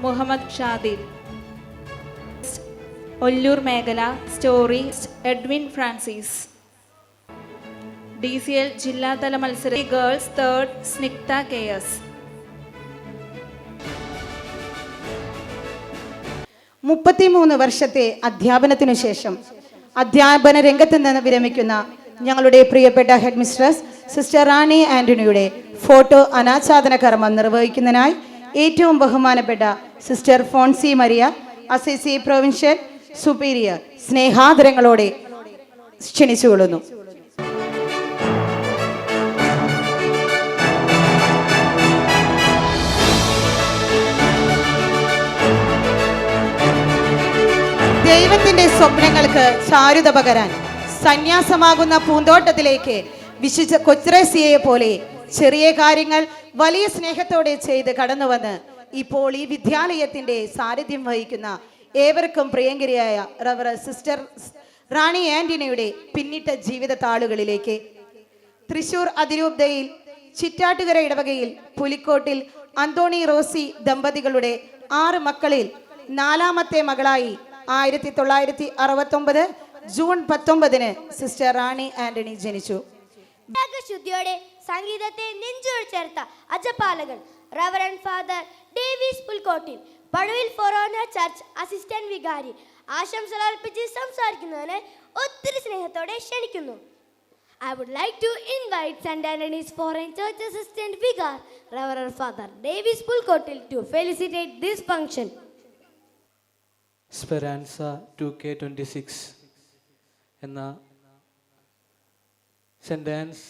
Muhammad Shadil, Ollur മേഖല സ്റ്റോറി എഡ്വിൻ ഫ്രാൻസിസ്. DCL ജില്ലാതല മത്സരം ഗേൾസ് 3rd സ്നിഗ്ധ KS. 33 വർഷത്തെ അധ്യാപനത്തിനു ശേഷം അധ്യാപന രംഗത്ത് നിന്ന് വിരമിക്കുന്ന ഞങ്ങളുടെ പ്രിയപ്പെട്ട ഹെഡ് മിസ്ട്രസ് സിസ്റ്റർ റാണി ആൻ്റണിയുടെ ഫോട്ടോ അനാച്ഛാദന കർമ്മം നിർവഹിക്കുന്നതിനായി ഏറ്റവും ബഹുമാനപ്പെട്ട sister Fonsy Maria Assisi provincial superior സ്നേഹാദരങ്ങളോടെ ക്ഷണിച്ചുകൊള്ളുന്നു. ദൈവത്തിന്റെ സ്വപ്നങ്ങൾക്ക് ചാരുത പകരാൻ സന്യാസമാകുന്ന പൂന്തോട്ടത്തിലേക്ക് വിശുദ്ധ കൊച്രേസിയെ പോലെ ചെറിയ കാര്യങ്ങൾ വലിയ സ്നേഹത്തോടെ ചെയ്ത് കടന്നുവന്ന് ഇപ്പോൾ ഈ വിദ്യാലയത്തിന്റെ സാരഥ്യം വഹിക്കുന്ന ഏവർക്കും പ്രിയങ്കരിയായ റവറ സിസ്റ്റർ റാണി ആന്റണിയുടെ പിന്നിട്ട ജീവിത താളുകളിലേക്ക് തൃശൂർ അതിരൂപതയിൽ ചിറ്റാട്ടുകര ഇടവകയിൽ പുലിക്കോട്ടിൽ അന്തോണി റോസി ദമ്പതികളുടെ 6 മക്കളിൽ 4ാമത്തെ മകളായി 1969 ജൂൺ 19 സിസ്റ്റർ റാണി ആന്റണി ജനിച്ചു. ശുദ്ധിയോടെ സംഗീതത്തെ നെഞ്ചോട് ചേർത്ത അജപാലകൻ reverend father Davis Pulkottil Pazhuvil forane church assistant വികാരി ആശംസകൾ അർപ്പിച്ച് സംസാരിക്കുന്നതിന് ഒത്തിരി സ്നേഹത്തോടെ ക്ഷണിക്കുന്നു. I would like to invite St. Anthony's Foreign Church Assistant Vicar, Reverend Father Davis Pulkotil, to felicitate this function. സ്പെരാൻസ 2K26 എന്ന സെൻറ് ആൻസ്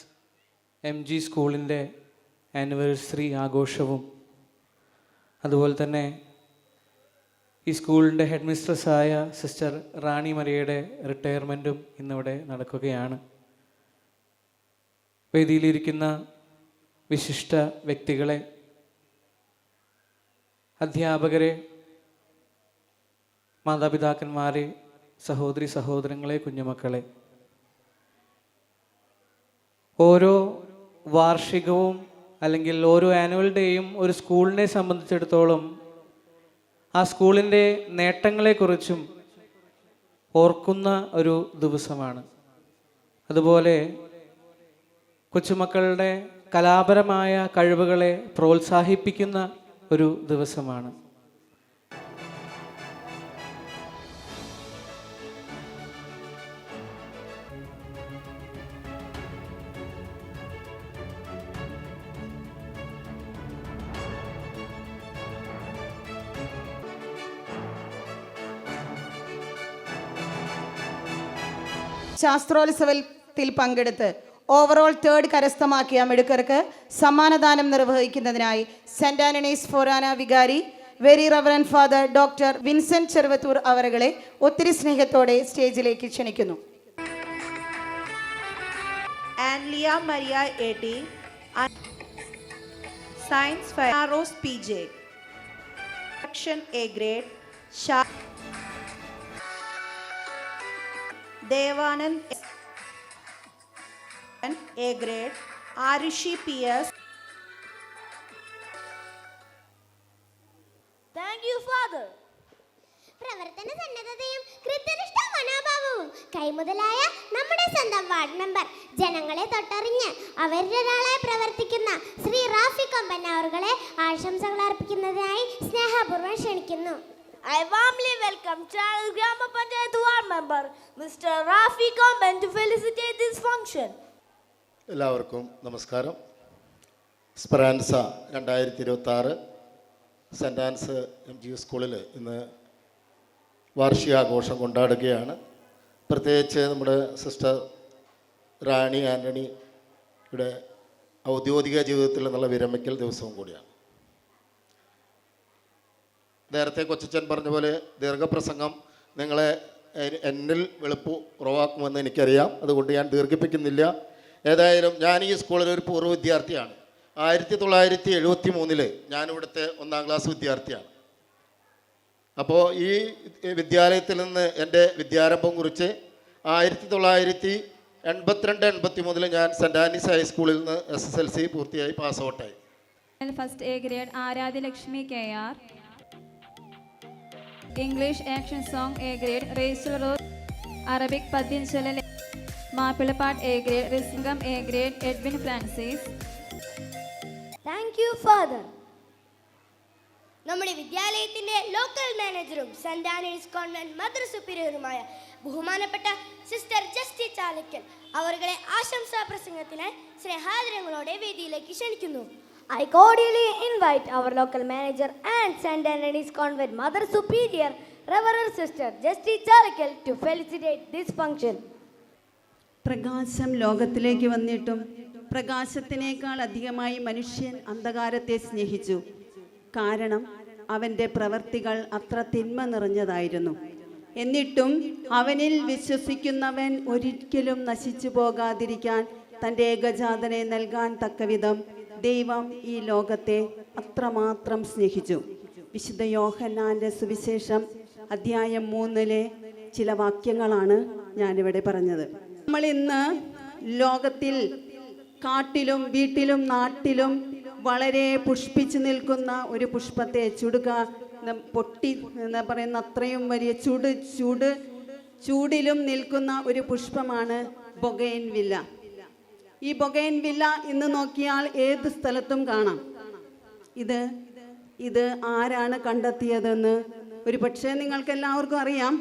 MG സ്കൂളിൻ്റെ ആനിവേഴ്സറി ആഘോഷവും അതുപോലെ തന്നെ ഈ സ്കൂളിൻ്റെ ഹെഡ് മിസ്ട്രസ്സായ സിസ്റ്റർ റാണി മരിയയുടെ റിട്ടയർമെൻറ്റും ഇന്നിവിടെ നടക്കുകയാണ്. വേദിയിലിരിക്കുന്ന വിശിഷ്ട വ്യക്തികളെ, അധ്യാപകരെ, മാതാപിതാക്കന്മാരെ, സഹോദരി സഹോദരങ്ങളെ, കുഞ്ഞുമക്കളെ, ഓരോ വാർഷികവും അല്ലെങ്കിൽ ഓരോ ആനുവൽ ഡേയും ഒരു സ്കൂളിനെ സംബന്ധിച്ചിടത്തോളം ആ സ്കൂളിൻ്റെ നേട്ടങ്ങളെക്കുറിച്ചും ഓർക്കുന്ന ഒരു ദിവസമാണ്. അതുപോലെ കൊച്ചുമക്കളുടെ കലാപരമായ കഴിവുകളെ പ്രോത്സാഹിപ്പിക്കുന്ന ഒരു ദിവസമാണ്. ശാസ്ത്രോത്സവത്തിൽ പങ്കെടുത്ത് ഓവറോൾ 3rd കരസ്ഥമാക്കിയ മിടുക്കർക്ക് സമ്മാനദാനം നിർവഹിക്കുന്നതിനായി സെന്റ് ആന്റണീസ് ഫൊറാന വികാരി very reverend father doctor Vincent Cheruvathur അവരുകളെ ഒത്തിരി സ്നേഹത്തോടെ സ്റ്റേജിലേക്ക് ക്ഷണിക്കുന്നു. ആൻലിയ മരിയ AT, സയൻസ് ഫെയറോസ് PJ, action A grade, Devanand A grade, Arushi PS. Thank you, Father. പ്രവർത്തന സന്നദ്ധതയും കൃത്യനിഷ്ഠ മനോഭാവവും കൈമുതലായ നമ്മുടെ സ്വന്തം വാർഡ് മെമ്പർ ജനങ്ങളെ തൊട്ടറിഞ്ഞ് അവരുടെ ഒരാളായി പ്രവർത്തിക്കുന്ന ശ്രീ റാഫി കൊമ്പൻ അവരുടെ ആശംസകൾ അർപ്പിക്കുന്നതിനായി സ്നേഹപൂർവ്വം ക്ഷണിക്കുന്നു. I warmly welcome Charles Grama Panchayat Ward Member Mr. Rafi Komban to felicitate this function. എല്ലാവർക്കും നമസ്കാരം. സ്പെറാൻസ 2026 സെൻറ് ആൻസ് MG സ്കൂളിൽ ഇന്ന് വാർഷികാഘോഷം കൊണ്ടാടുകയാണ്. പ്രത്യേകിച്ച് നമ്മുടെ സിസ്റ്റർ റാണി ആൻ്റണിയുടെ ഔദ്യോഗിക ജീവിതത്തിൽ നിന്നുള്ള വിരമിക്കൽ ദിവസവും കൂടിയാണ്. നേരത്തെ കൊച്ചച്ചൻ പറഞ്ഞ പോലെ ദീർഘപ്രസംഗം നിങ്ങളെ എന്നിൽ വെളുപ്പ് ഉറവാക്കുമെന്ന് എനിക്കറിയാം. അതുകൊണ്ട് ഞാൻ ദീർഘിപ്പിക്കുന്നില്ല. ഏതായാലും ഞാൻ ഈ സ്കൂളിൽ ഒരു പൂർവ്വ വിദ്യാർത്ഥിയാണ്. 1973 ഞാനിവിടുത്തെ 1ാം ക്ലാസ് വിദ്യാർത്ഥിയാണ്. അപ്പോൾ ഈ വിദ്യാലയത്തിൽ നിന്ന് എൻ്റെ വിദ്യാരംഭം കുറിച്ച് 1982-83 ഞാൻ സെൻറ് ആൻറ്റണീസ് ഹൈസ്കൂളിൽ നിന്ന് SSLC പൂർത്തിയായി പാസ് ഔട്ടായി. First A grade Aaradhya Lakshmi KR, English action song A grade Rachel Rose, Arabic പദ്യം ചൊല്ലൽ മാപ്പിളപ്പാട്ട് A grade റിസിംഗം A grade Edwin Francis. Thank you father. നമ്മുടെ വിദ്യാലയത്തിന്റെ ലോക്കൽ മാനേജറും സെന്റ് ആന്റണീസ് കോൺവെന്റ് മദർ സുപ്പീരിയറുമായ ബഹുമാനപ്പെട്ട സിസ്റ്റർ ജസ്റ്റി ചാലക്കൽ അവരുടെ ആശംസാ പ്രസംഗത്തിന് സ്നേഹാദരങ്ങളോടെ വേദിയിലേക്ക് ക്ഷണിക്കുന്നു. I cordially invite our local manager and St. Anthony's Convent Mother Superior, Reverend Sister Justice Chalakal, to felicitate this function. പ്രകാശം ലോകത്തിലേക്ക് വന്നിട്ടും പ്രകാശത്തിനേക്കാൾ അധികമായി മനുഷ്യൻ അന്ധകാരത്തെ സ്നേഹിച്ചു. കാരണം അവൻ്റെ പ്രവർത്തികൾ അത്ര തിന്മ നിറഞ്ഞതായിരുന്നു. എന്നിട്ടും അവനിൽ വിശ്വസിക്കുന്നവൻ ഒരിക്കലും നശിച്ചു പോകാതിരിക്കാൻ തൻ്റെ ഏകജാതനെ നൽകാൻ തക്കവിധം ദൈവം ഈ ലോകത്തെ അത്രമാത്രം സ്നേഹിച്ചു. വിശുദ്ധ യോഹന്നാൻ്റെ സുവിശേഷം അധ്യായം 3 ചില വാക്യങ്ങളാണ് ഞാനിവിടെ പറഞ്ഞത്. നമ്മൾ ഇന്ന് ലോകത്തിൽ കാട്ടിലും വീട്ടിലും നാട്ടിലും വളരെ പുഷ്പിച്ചു നിൽക്കുന്ന ഒരു പുഷ്പത്തെ പൊട്ടി എന്താ പറയുന്ന അത്രയും വലിയ ചൂടിലും നിൽക്കുന്ന ഒരു പുഷ്പമാണ് ബൊഗൈൻവില്ല. ഈ ബൊഗൈൻവില്ല ഇന്ന് നോക്കിയാൽ ഏത് സ്ഥലത്തും കാണാം. ഇത് ആരാണ് കണ്ടെത്തിയതെന്ന് ഒരു പക്ഷേ നിങ്ങൾക്ക് എല്ലാവർക്കും അറിയാം.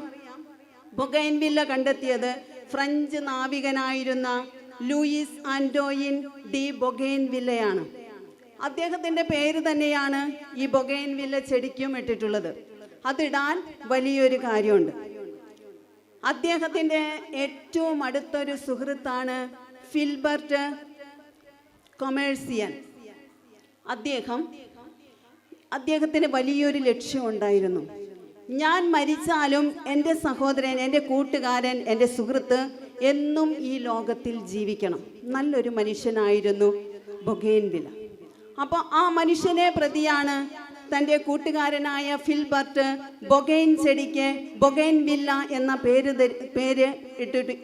ബൊഗൈൻവില്ല കണ്ടെത്തിയത് ഫ്രഞ്ച് നാവികനായിരുന്ന ലൂയിസ് ആന്റോയിൻ ഡി ബൊഗൈൻവില്ലയാണ്. അദ്ദേഹത്തിൻ്റെ പേര് തന്നെയാണ് ഈ ബൊഗൈൻവില്ല ചെടിക്കും ഇട്ടിട്ടുള്ളത്. അതിടാൻ വലിയൊരു കാര്യമുണ്ട്. അദ്ദേഹത്തിൻ്റെ ഏറ്റവും അടുത്തൊരു സുഹൃത്താണ് ഫിൽബർട്ട് കൊമേഴ്സിയൻ. അദ്ദേഹത്തിന് വലിയൊരു ലക്ഷ്യമുണ്ടായിരുന്നു. ഞാൻ മരിച്ചാലും എൻ്റെ സഹോദരൻ, എൻ്റെ കൂട്ടുകാരൻ, എൻ്റെ സുഹൃത്ത് എന്നും ഈ ലോകത്തിൽ ജീവിക്കണം. നല്ലൊരു മനുഷ്യനായിരുന്നു ബൊഗൈൻവില്ല. അപ്പോൾ ആ മനുഷ്യനെ പ്രതിയാണ് തൻ്റെ കൂട്ടുകാരനായ ഫിൽബർട്ട് ബൊഗൈൻ ചെടിക്ക് ബൊഗൈൻവില്ല എന്ന പേര്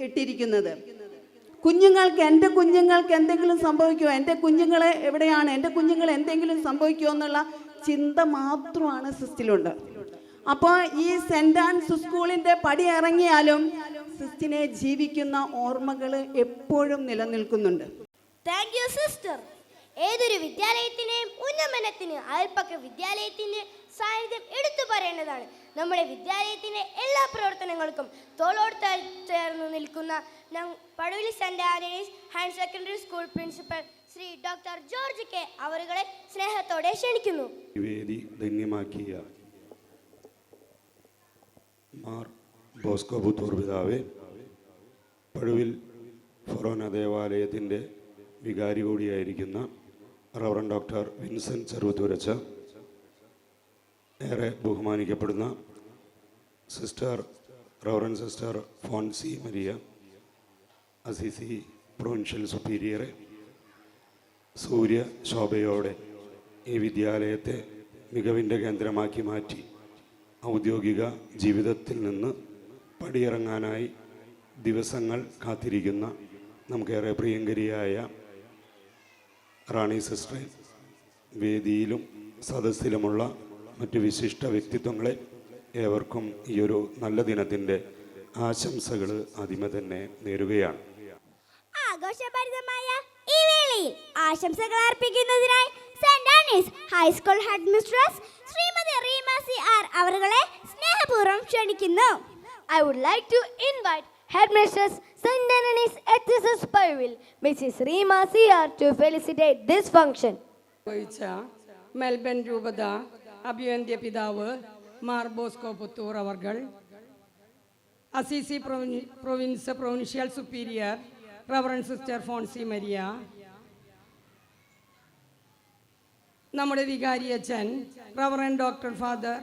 ഇട്ടിരിക്കുന്നത്. എൻ്റെ കുഞ്ഞുങ്ങൾക്ക് എന്തെങ്കിലും സംഭവിക്കുമോ, എൻ്റെ കുഞ്ഞുങ്ങളെ എവിടെയാണ്, എൻ്റെ കുഞ്ഞുങ്ങൾ എന്തെങ്കിലും സംഭവിക്കുമോ എന്നുള്ള ചിന്ത മാത്രമാണ് സിസ്റ്റിലുണ്ട്. അപ്പോൾ ഈ സെൻറ് ആൻസ് സ്കൂളിൻ്റെ പടി ഇറങ്ങിയാലും സിസ്റ്റിനെ ജീവിക്കുന്ന ഓർമ്മകൾ എപ്പോഴും നിലനിൽക്കുന്നുണ്ട്. Thank you sister. ഏതൊരു വിദ്യാലയത്തിൻ്റെയും ഉന്നമനത്തിന് അയൽപ്പക്ക വിദ്യാലയത്തിൻ്റെ സാന്നിധ്യം എടുത്തു പറയേണ്ടതാണ്. നമ്മുടെ വിദ്യാലയത്തിൻ്റെ എല്ലാ പ്രവർത്തനങ്ങൾക്കും തോളോട് ചേർന്ന് നിൽക്കുന്ന Paduvil saint Antony's higher secondary school principal Shri doctor George K അവരുകളെ സ്നേഹത്തോടെ ക്ഷണിക്കുന്നു. വേദി ധന്യമാക്കിയ മാർ ബോസ്കോ പുത്തൂർ പിതാവേ, പടുവിൽ ഫൊറോന ദേവാലയത്തിൻ്റെ വികാരി കൂടിയായിരിക്കുന്ന റവറൻ ഡോക്ടർ വിൻസെൻ്റ് ചെറുവത്തൂരച്ച, ഏറെ ബഹുമാനിക്കപ്പെടുന്ന reverend sister Fonsy Maria, Assisi provincial സുപ്പീരിയറെ, സൂര്യ ശോഭയോടെ ഈ വിദ്യാലയത്തെ മികവിൻ്റെ കേന്ദ്രമാക്കി മാറ്റി ഔദ്യോഗിക ജീവിതത്തിൽ നിന്ന് പടിയിറങ്ങാനായി ദിവസങ്ങൾ കാത്തിരിക്കുന്ന നമുക്കേറെ പ്രിയങ്കരിയായ റാണി സിസ്റ്ററെ, വേദിയിലും സദസ്സിലുമുള്ള മറ്റ് വിശിഷ്ട വ്യക്തിത്വങ്ങളെ ഏവർക്കും ഈ ഒരു നല്ല ദിനത്തിൻ്റെ ആശംസകൾ ആദ്യമേ തന്നെ നേരുകയാണ്. ആഘോഷഭരിതമായ ഈ വേളയിൽ ആശംസകൾ അർപ്പിക്കുന്നതിനായി saint Anne's high school head mistress Shrimati Reema C R അവരെ സ്നേഹപൂർവ്വം ക്ഷണിക്കുന്നു. I would like to invite Headmistress St. Anani's HSS Pavil, Mrs. Rima C.R. to felicitate this function. Melbourne രൂപത അഭിവന്ദ്യ പിതാവ് മാർ ബോസ്കോ പുത്തൂർ അവർകൾ, Assisi provincial superior reverend sister Fonsy Maria, നമ്മുടെ വികാരി അച്ഛൻ റവറൻ ഡോക്ടർ ഫാദർ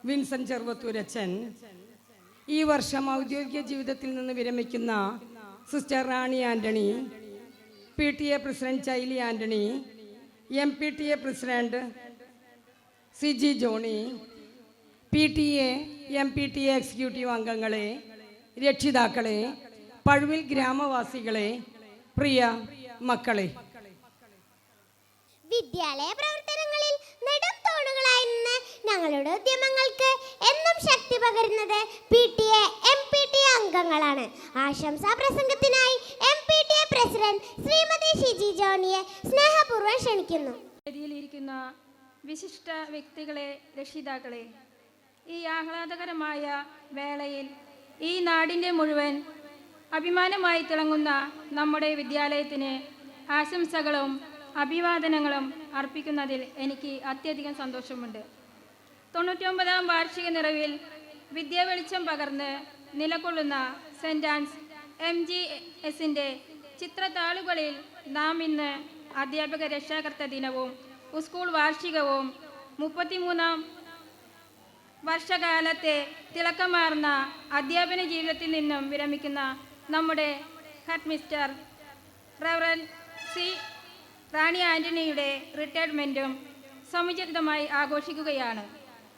വിൻസെൻ്റ് ചെറുവത്തൂരച്ഛൻ, ഈ വർഷം ഔദ്യോഗിക ജീവിതത്തിൽ നിന്ന് വിരമിക്കുന്ന sister Rani Antony, PTA president Chaily Antony, MPTA president CG Johny, PTA MPTA executive അംഗങ്ങളെ, രക്ഷിതാക്കളെ, പഴുവിൽ ഗ്രാമവാസികളെ, പ്രിയ മക്കളെ, വിദ്യാലയ പ്രവർത്തനങ്ങളിൽ നെടും തൂണുകളായി നിന്ന് ഞങ്ങളുടെ ഉദ്യമങ്ങൾക്ക് എന്നും ശക്തി പകരുന്നത് PTA MPTA അംഗങ്ങളാണ്. ആശംസാ പ്രസംഗത്തിനായി MPTA പ്രസിഡന്റ് ശ്രീമതി ഷിജി ജോണിയെ സ്നേഹപൂർവ്വം ക്ഷണിക്കുന്നു. വേദിയിലിരിക്കുന്ന വിശിഷ്ട വ്യക്തികളെ, രക്ഷിതാക്കളെ, ഈ ആഹ്ലാദകരമായ വേളയിൽ ഈ നാടിൻ്റെ മുഴുവൻ അഭിമാനമായി തിളങ്ങുന്ന നമ്മുടെ വിദ്യാലയത്തിന് ആശംസകളും അഭിവാദനങ്ങളും അർപ്പിക്കുന്നതിൽ എനിക്ക് അത്യധികം സന്തോഷമുണ്ട്. 99ാം വാർഷിക നിറവിൽ വിദ്യാവെളിച്ചം പകർന്ന് നിലകൊള്ളുന്ന സെൻറ് ആൻസ് MGSൻ്റെ ചിത്രത്താളുകളിൽ നാം ഇന്ന് അധ്യാപക രക്ഷാകർത്ത ദിനവും സ്കൂൾ വാർഷികവും 33ാം വർഷകാലത്തെ തിളക്കമാർന്ന അധ്യാപന ജീവിതത്തിൽ നിന്നും വിരമിക്കുന്ന നമ്മുടെ ഹെഡ് മിസ്റ്റർ റവറൻ സി റാണി ആൻ്റണിയുടെ റിട്ടയർമെൻറ്റും സമുചിതമായി ആഘോഷിക്കുകയാണ്.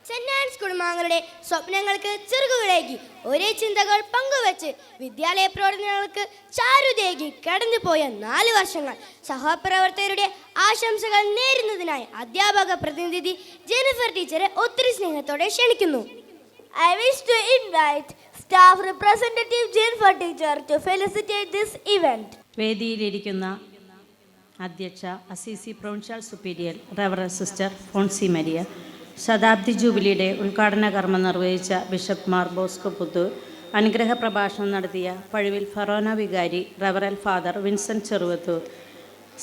സെന്റ് ആൻസ് കുടുംബാംഗങ്ങളുടെ സ്വപ്നങ്ങൾക്ക് ചെറുകുകളേകി ഒരേ ചിന്തകൾ പങ്കുവച്ച് വിദ്യാലയ പ്രവർത്തനങ്ങൾക്ക് ചാരുതേകി കടന്നുപോയ 4 വർഷങ്ങൾ സഹപ്രവർത്തകരുടെ ആശംസകൾ നേരുന്നതിനായി അധ്യാപക പ്രതിനിധി ജെനിഫർ ടീച്ചറെ ഒത്തിരി സ്നേഹത്തോടെ ക്ഷണിക്കുന്നു. I wish to invite staff representative Jennifer teacher to felicitate this event. വേദിയിലിരിക്കുന്ന അധ്യക്ഷ Assisi provincial superior reverend sister Fonsy Maria, ശതാബ്ദി ജൂബിലിയുടെ ഉദ്ഘാടന കർമ്മം നിർവഹിച്ച ബിഷപ്പ് മാർ ബോസ്കോ പുത്തൂർ, അനുഗ്രഹ പ്രഭാഷണം നടത്തിയ പഴുവിൽ ഫറോന വികാരി റവറൽ ഫാദർ വിൻസെൻ്റ് ചെറുവത്തൂർ,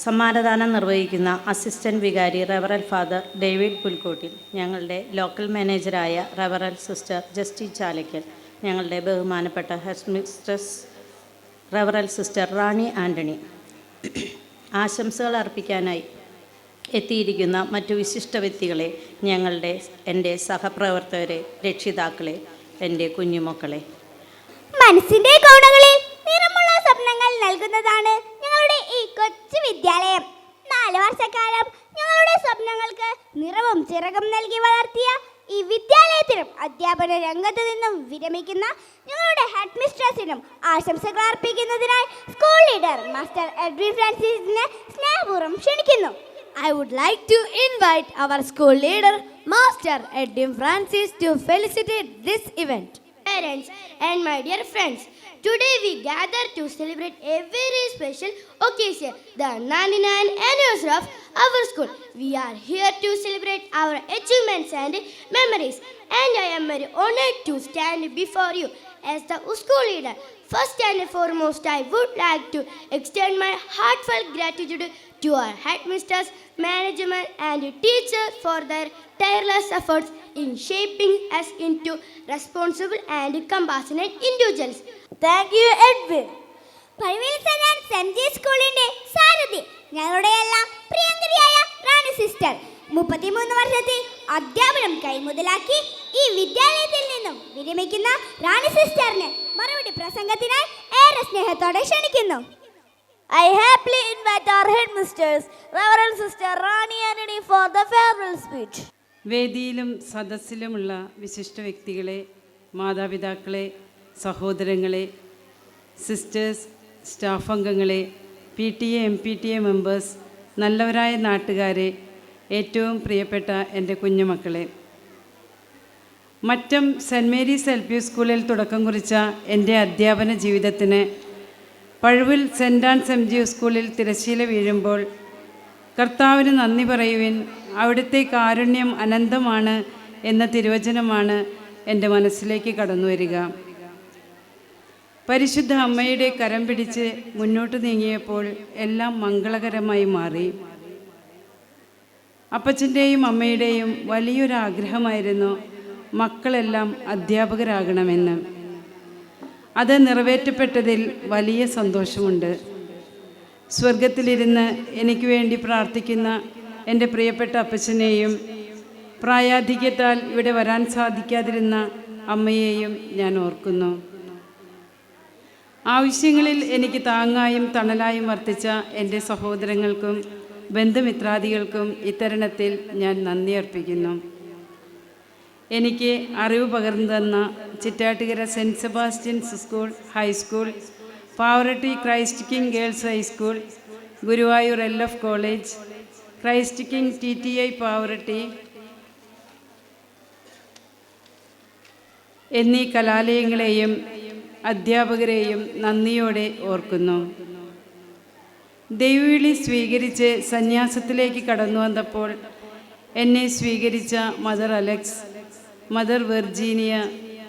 സമ്മാനദാനം നിർവഹിക്കുന്ന അസിസ്റ്റൻറ്റ് വികാരി റവറൽ ഫാദർ ഡേവിഡ് പുൽക്കോട്ടിൽ, ഞങ്ങളുടെ ലോക്കൽ മാനേജറായ റവറൽ സിസ്റ്റർ ജസ്റ്റി ചാലക്കൽ, ഞങ്ങളുടെ ബഹുമാനപ്പെട്ട head mistress റവറൽ sister Rani Antony, ആശംസകൾ അർപ്പിക്കാനായി എത്തിയിരിക്കുന്ന മറ്റു വിശിഷ്ട വ്യക്തികളെ, എൻ്റെ സഹപ്രവർത്തകരെ, രക്ഷിതാക്കളെ, എൻ്റെ കുഞ്ഞുമക്കളെ. മനസ്സിന്റെ കോണങ്ങളിൽ നിറമുള്ള സ്വപ്നങ്ങൾ നൽകുന്നതാണ് ഞങ്ങളുടെ ഈ കൊച്ചു വിദ്യാലയം. 4 വർഷക്കാലം ഞങ്ങളുടെ സ്വപ്നങ്ങൾക്ക് നിറവും ചിറകും നൽകി വളർത്തിയ ഈ വിദ്യാലയത്തിനും അധ്യാപന രംഗത്ത് നിന്നും വിരമിക്കുന്ന ഞങ്ങളുടെ ഹെഡ് മിസ്ട്രസിനും ആശംസകൾ അർപ്പിക്കുന്നതിനായി സ്കൂൾ ലീഡർ മാസ്റ്റർ എഡ്വിൻ ഫ്രാൻസിസിനെ സ്നേഹപൂർവ്വം ക്ഷണിക്കുന്നു. I would like to invite our school leader, Master Edwin Francis, to felicitate this event. Parents and my dear friends, today we gather to celebrate a very special occasion, the 99th anniversary of our school. We are here to celebrate our achievements and memories, and I am very honored to stand before you as the school leader. First and foremost, I would like to extend my heartfelt gratitude to our headmasters, management and teachers for their tireless efforts in shaping us into responsible and compassionate individuals. Thank you, Edwin. Pazhuvil saint Anne's M G സ്കൂളിന്റെ സാരഥി ഞങ്ങളുടെ എല്ലാം പ്രിയങ്കരിയായ റാണി sister 33 വർഷത്തെ അധ്യാപനം കൈമുതലാക്കി ഈ വിദ്യാലയത്തിൽ നിന്നും വിരമിക്കുന്ന റാണി സിസ്റ്ററിനെ മറുപടി പ്രസംഗത്തിനായി ഏറെ സ്നേഹത്തോടെ ക്ഷണിക്കുന്നു. I happily invite our headmisters, Reverend Sister Rani Anthony, for the farewell speech. വേദിയിലും സദസ്സിലുമുള്ള വിശിഷ്ട വ്യക്തികളെ, മാതാപിതാക്കളെ, സഹോദരങ്ങളെ, സിസ്റ്റേഴ്സ്, സ്റ്റാഫ് അംഗങ്ങളെ, PTA MPTA മെമ്പേഴ്സ്, നല്ലവരായ നാട്ടുകാരെ, ഏറ്റവും പ്രിയപ്പെട്ട എൻ്റെ കുഞ്ഞുമക്കളെ, മറ്റം സെൻറ്റ് മേരീസ് LP സ്കൂളിൽ തുടക്കം കുറിച്ച എൻ്റെ അധ്യാപന ജീവിതത്തിന് പഴുവിൽ സെൻറ്റ് ആൻസ് MG സ്കൂളിൽ തിരശ്ശീല വീഴുമ്പോൾ കർത്താവിന് നന്ദി പറയുവിൻ, അവിടുത്തെ കാരുണ്യം അനന്തമാണ് എന്ന തിരുവചനമാണ് എൻ്റെ മനസ്സിലേക്ക് കടന്നു വരിക. പരിശുദ്ധ അമ്മയുടെ കരം പിടിച്ച് മുന്നോട്ട് നീങ്ങിയപ്പോൾ എല്ലാം മംഗളകരമായി മാറി. അപ്പച്ചൻ്റെയും അമ്മയുടെയും വലിയൊരാഗ്രഹമായിരുന്നു മക്കളെല്ലാം അധ്യാപകരാകണമെന്ന്. അത് നിറവേറ്റപ്പെട്ടതിൽ വലിയ സന്തോഷമുണ്ട്. സ്വർഗത്തിലിരുന്ന് എനിക്ക് വേണ്ടി പ്രാർത്ഥിക്കുന്ന എൻ്റെ പ്രിയപ്പെട്ട അപ്പച്ചനെയും പ്രായാധിക്യത്താൽ ഇവിടെ വരാൻ സാധിക്കാതിരുന്ന അമ്മയെയും ഞാൻ ഓർക്കുന്നു. ആവശ്യങ്ങളിൽ എനിക്ക് താങ്ങായും തണലായും വർത്തിച്ച എൻ്റെ സഹോദരങ്ങൾക്കും ബന്ധുമിത്രാദികൾക്കും ഇത്തരുണത്തിൽ ഞാൻ നന്ദി അർപ്പിക്കുന്നു. എനിക്ക് അറിവ് പകർന്നു തന്ന Chittattukara saint Sebastian's school, high school, Pavaratti Christ King girls high school, Guruvayur LF college, Christ King TTI Pavaratti എന്നീ കലാലയങ്ങളെയും അധ്യാപകരെയും നന്ദിയോടെ ഓർക്കുന്നു. ദൈവവിളി സ്വീകരിച്ച് സന്യാസത്തിലേക്ക് കടന്നു വന്നപ്പോൾ എന്നെ സ്വീകരിച്ച mother Alex, mother Virginia,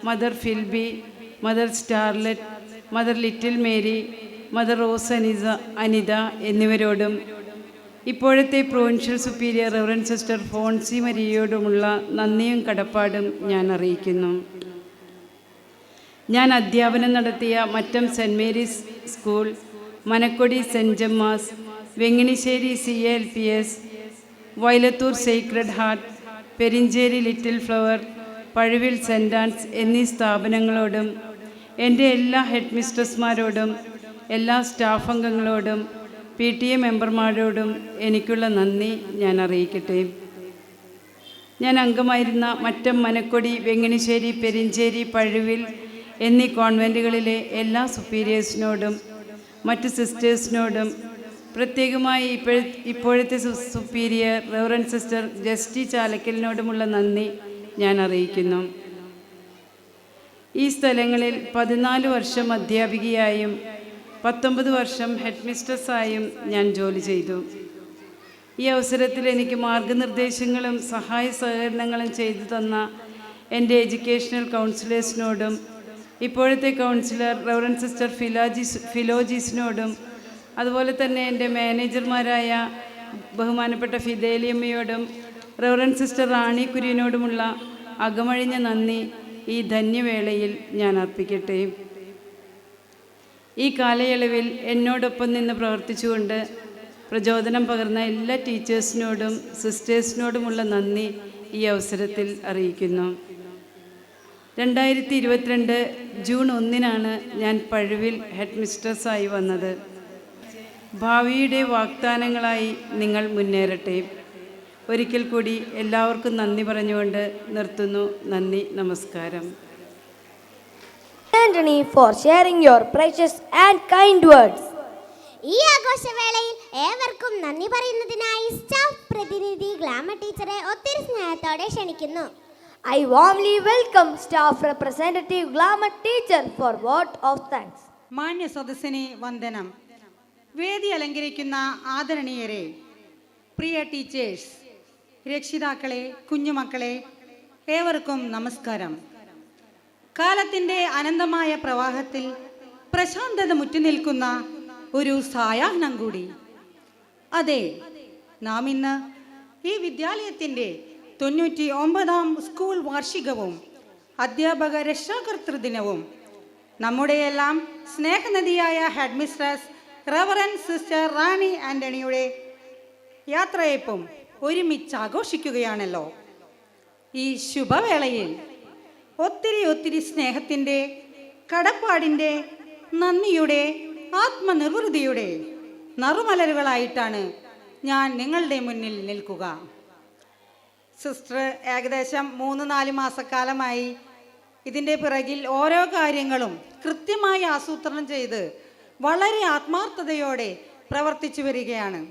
mother Filby, mother Starlet, mother little Mary, mother Rose Anitha എന്നിവരോടും ഇപ്പോഴത്തെ provincial superior reverend sister Fonsy മരിയയോടുമുള്ള നന്ദിയും കടപ്പാടും ഞാൻ അറിയിക്കുന്നു. ഞാൻ അധ്യാപനം നടത്തിയ Mattam saint Mary's school, Manakkodi saint Gemma's, Venginissery CALPS, Vylathur sacred heart, Perinjeri little flower, Pazhuvil saint Anne's എന്നീ സ്ഥാപനങ്ങളോടും എൻ്റെ എല്ലാ ഹെഡ് മിസ്ട്രസ്മാരോടും എല്ലാ സ്റ്റാഫ് അംഗങ്ങളോടും PTA മെമ്പർമാരോടും എനിക്കുള്ള നന്ദി ഞാൻ അറിയിക്കട്ടെ. ഞാൻ അംഗമായിരുന്ന മറ്റം, മനക്കൊടി, വെങ്ങണിശ്ശേരി, പെരിഞ്ചേരി, പഴുവിൽ എന്നീ കോൺവെൻറ്റുകളിലെ എല്ലാ സുപ്പീരിയേഴ്സിനോടും മറ്റ് സിസ്റ്റേഴ്സിനോടും പ്രത്യേകമായി ഇപ്പോഴത്തെ സുപ്പീരിയർ റവറൻഡ് സിസ്റ്റർ ജസ്റ്റി ചാലക്കലിനോടുമുള്ള നന്ദി ഞാൻ അറിയിക്കുന്നു. ഈ സ്ഥലങ്ങളിൽ 14 വർഷം അധ്യാപികയായും 19 വർഷം ഹെഡ് മിസ്ട്രസ്സായും ഞാൻ ജോലി ചെയ്തു. ഈ അവസരത്തിൽ എനിക്ക് മാർഗനിർദ്ദേശങ്ങളും സഹായ സഹകരണങ്ങളും ചെയ്തു തന്ന എൻ്റെ എഡ്യൂക്കേഷണൽ കൗൺസിലേഴ്സിനോടും ഇപ്പോഴത്തെ കൗൺസിലർ റവറൻഡ് സിസ്റ്റർ ഫിലോജീസിനോടും അതുപോലെ തന്നെ എൻ്റെ മാനേജർമാരായ ബഹുമാനപ്പെട്ട ഫിദേലിയമ്മയോടും റവറൻഡ് സിസ്റ്റർ റാണി കുര്യനോടുമുള്ള അകമഴിഞ്ഞ നന്ദി ഈ ധന്യവേളയിൽ ഞാൻ അർപ്പിക്കട്ടെ. ഈ കാലയളവിൽ എന്നോടൊപ്പം നിന്ന് പ്രവർത്തിച്ചുകൊണ്ട് പ്രചോദനം പകർന്ന എല്ലാ ടീച്ചേഴ്സിനോടും സിസ്റ്റേഴ്സിനോടുമുള്ള നന്ദി ഈ അവസരത്തിൽ അറിയിക്കുന്നു. 2022 ജൂൺ 1 ഞാൻ പഴുവിൽ ഹെഡ് മിസ്ട്രസ്സായി വന്നത്. ഭാവിയുടെ വാഗ്ദാനങ്ങളായി നിങ്ങൾ മുന്നേറട്ടെ. ഒരിക്കൽ കൂടി എല്ലാവർക്കും നന്ദി പറഞ്ഞുകൊണ്ട് നിർത്തുന്നു. നന്ദി, നമസ്കാരം. Anthony for sharing your precious and kind words. ഈ ആഘോഷവേളയിൽ ഏവർക്കും നന്ദി പറയുന്നതിനായി സ്റ്റാഫ് പ്രതിനിധി ഗ്ലാമർ ടീച്ചറെ ഒത്തിരി സ്നേഹത്തോടെ ക്ഷണിക്കുന്നു. I warmly welcome staff representative Glamour teacher for vote of thanks. മാന്യ സദസ്സിനെ വന്ദനം. വേദി അലങ്കരിക്കുന്ന ആദരണീയരെ, പ്രിയ ടീച്ചേഴ്സ്, രക്ഷിതാക്കളെ, കുഞ്ഞുമക്കളെ, ഏവർക്കും നമസ്കാരം. കാലത്തിൻ്റെ അനന്തമായ പ്രവാഹത്തിൽ പ്രശാന്തത മുറ്റുനിൽക്കുന്ന ഒരു സായാഹ്നം കൂടി. അതെ, നാം ഇന്ന് ഈ വിദ്യാലയത്തിൻ്റെ 99ാം സ്കൂൾ വാർഷികവും അധ്യാപക രക്ഷാകർതൃദിനവും നമ്മുടെയെല്ലാം സ്നേഹനദിയായ head mistress reverend sister Rani ആൻ്റണിയുടെ യാത്രയപ്പും ഒരുമിച്ച് ആഘോഷിക്കുകയാണല്ലോ. ഈ ശുഭവേളയിൽ ഒത്തിരി സ്നേഹത്തിൻ്റെ, കടപ്പാടിൻ്റെ, നന്ദിയുടെ, ആത്മനിർവൃതിയുടെ നറുമലരുകളായിട്ടാണ് ഞാൻ നിങ്ങളുടെ മുന്നിൽ നിൽക്കുക. സിസ്റ്റർ ഏകദേശം 3-4 മാസക്കാലമായി ഇതിൻ്റെ പിറകിൽ ഓരോ കാര്യങ്ങളും കൃത്യമായി ആസൂത്രണം ചെയ്ത് വളരെ ആത്മാർത്ഥതയോടെ പ്രവർത്തിച്ചു വരികയാണ്.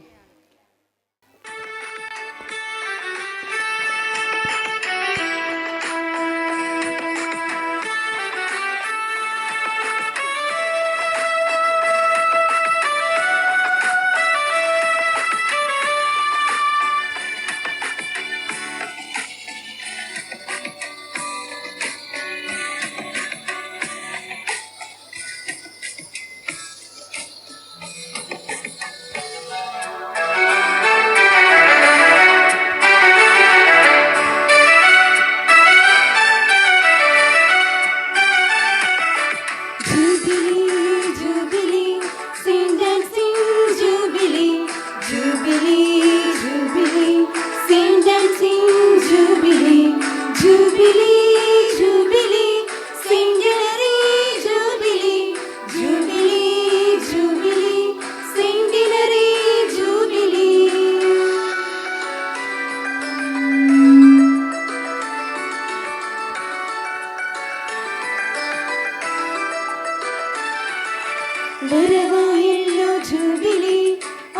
വരവായല്ലോ ജൂബിലി,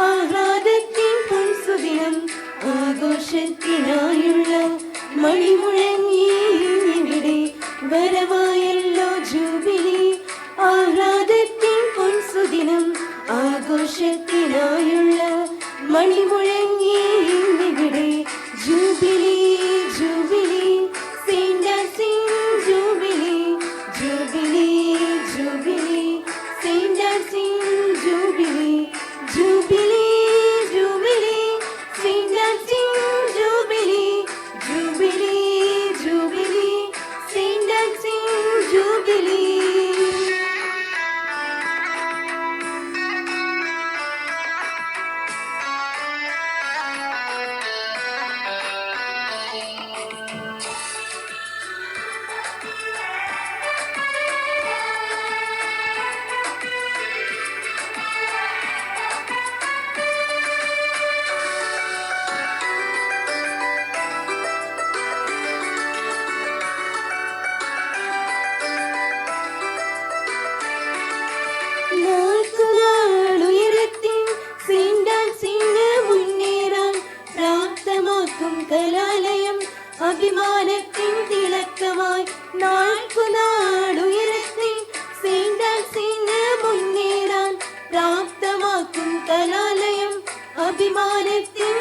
ആഹ്ലാദത്തിൻ പൊൻസുദിനം, ആഘോഷത്തിനായുള്ള മണിമുഴങ്ങി ഇവിടെ. വരവായല്ലോ ജൂബിലി, ആഹ്ലാദത്തിൻ പൊൻസുദിനം, ആഘോഷത്തിനായുള്ള മണിമുഴങ്ങി ഇവിടെ. ജൂബിലി ജൂബിലി, സെയിന്റ് ആൻസിങ് ജൂബിലി, ജൂബിലി ജൂബിലി, സെയിന്റ് ആൻസിങ് ജൂബിലി, ജൂബിലി ജൂബിലി, സെയിന്റ് ആൻസിങ് ജൂബിലി, ജൂബിലി ജൂബിലി, സെയിന്റ് ആൻസിങ് ജൂബിലി. അഭിമാനത്തിൻ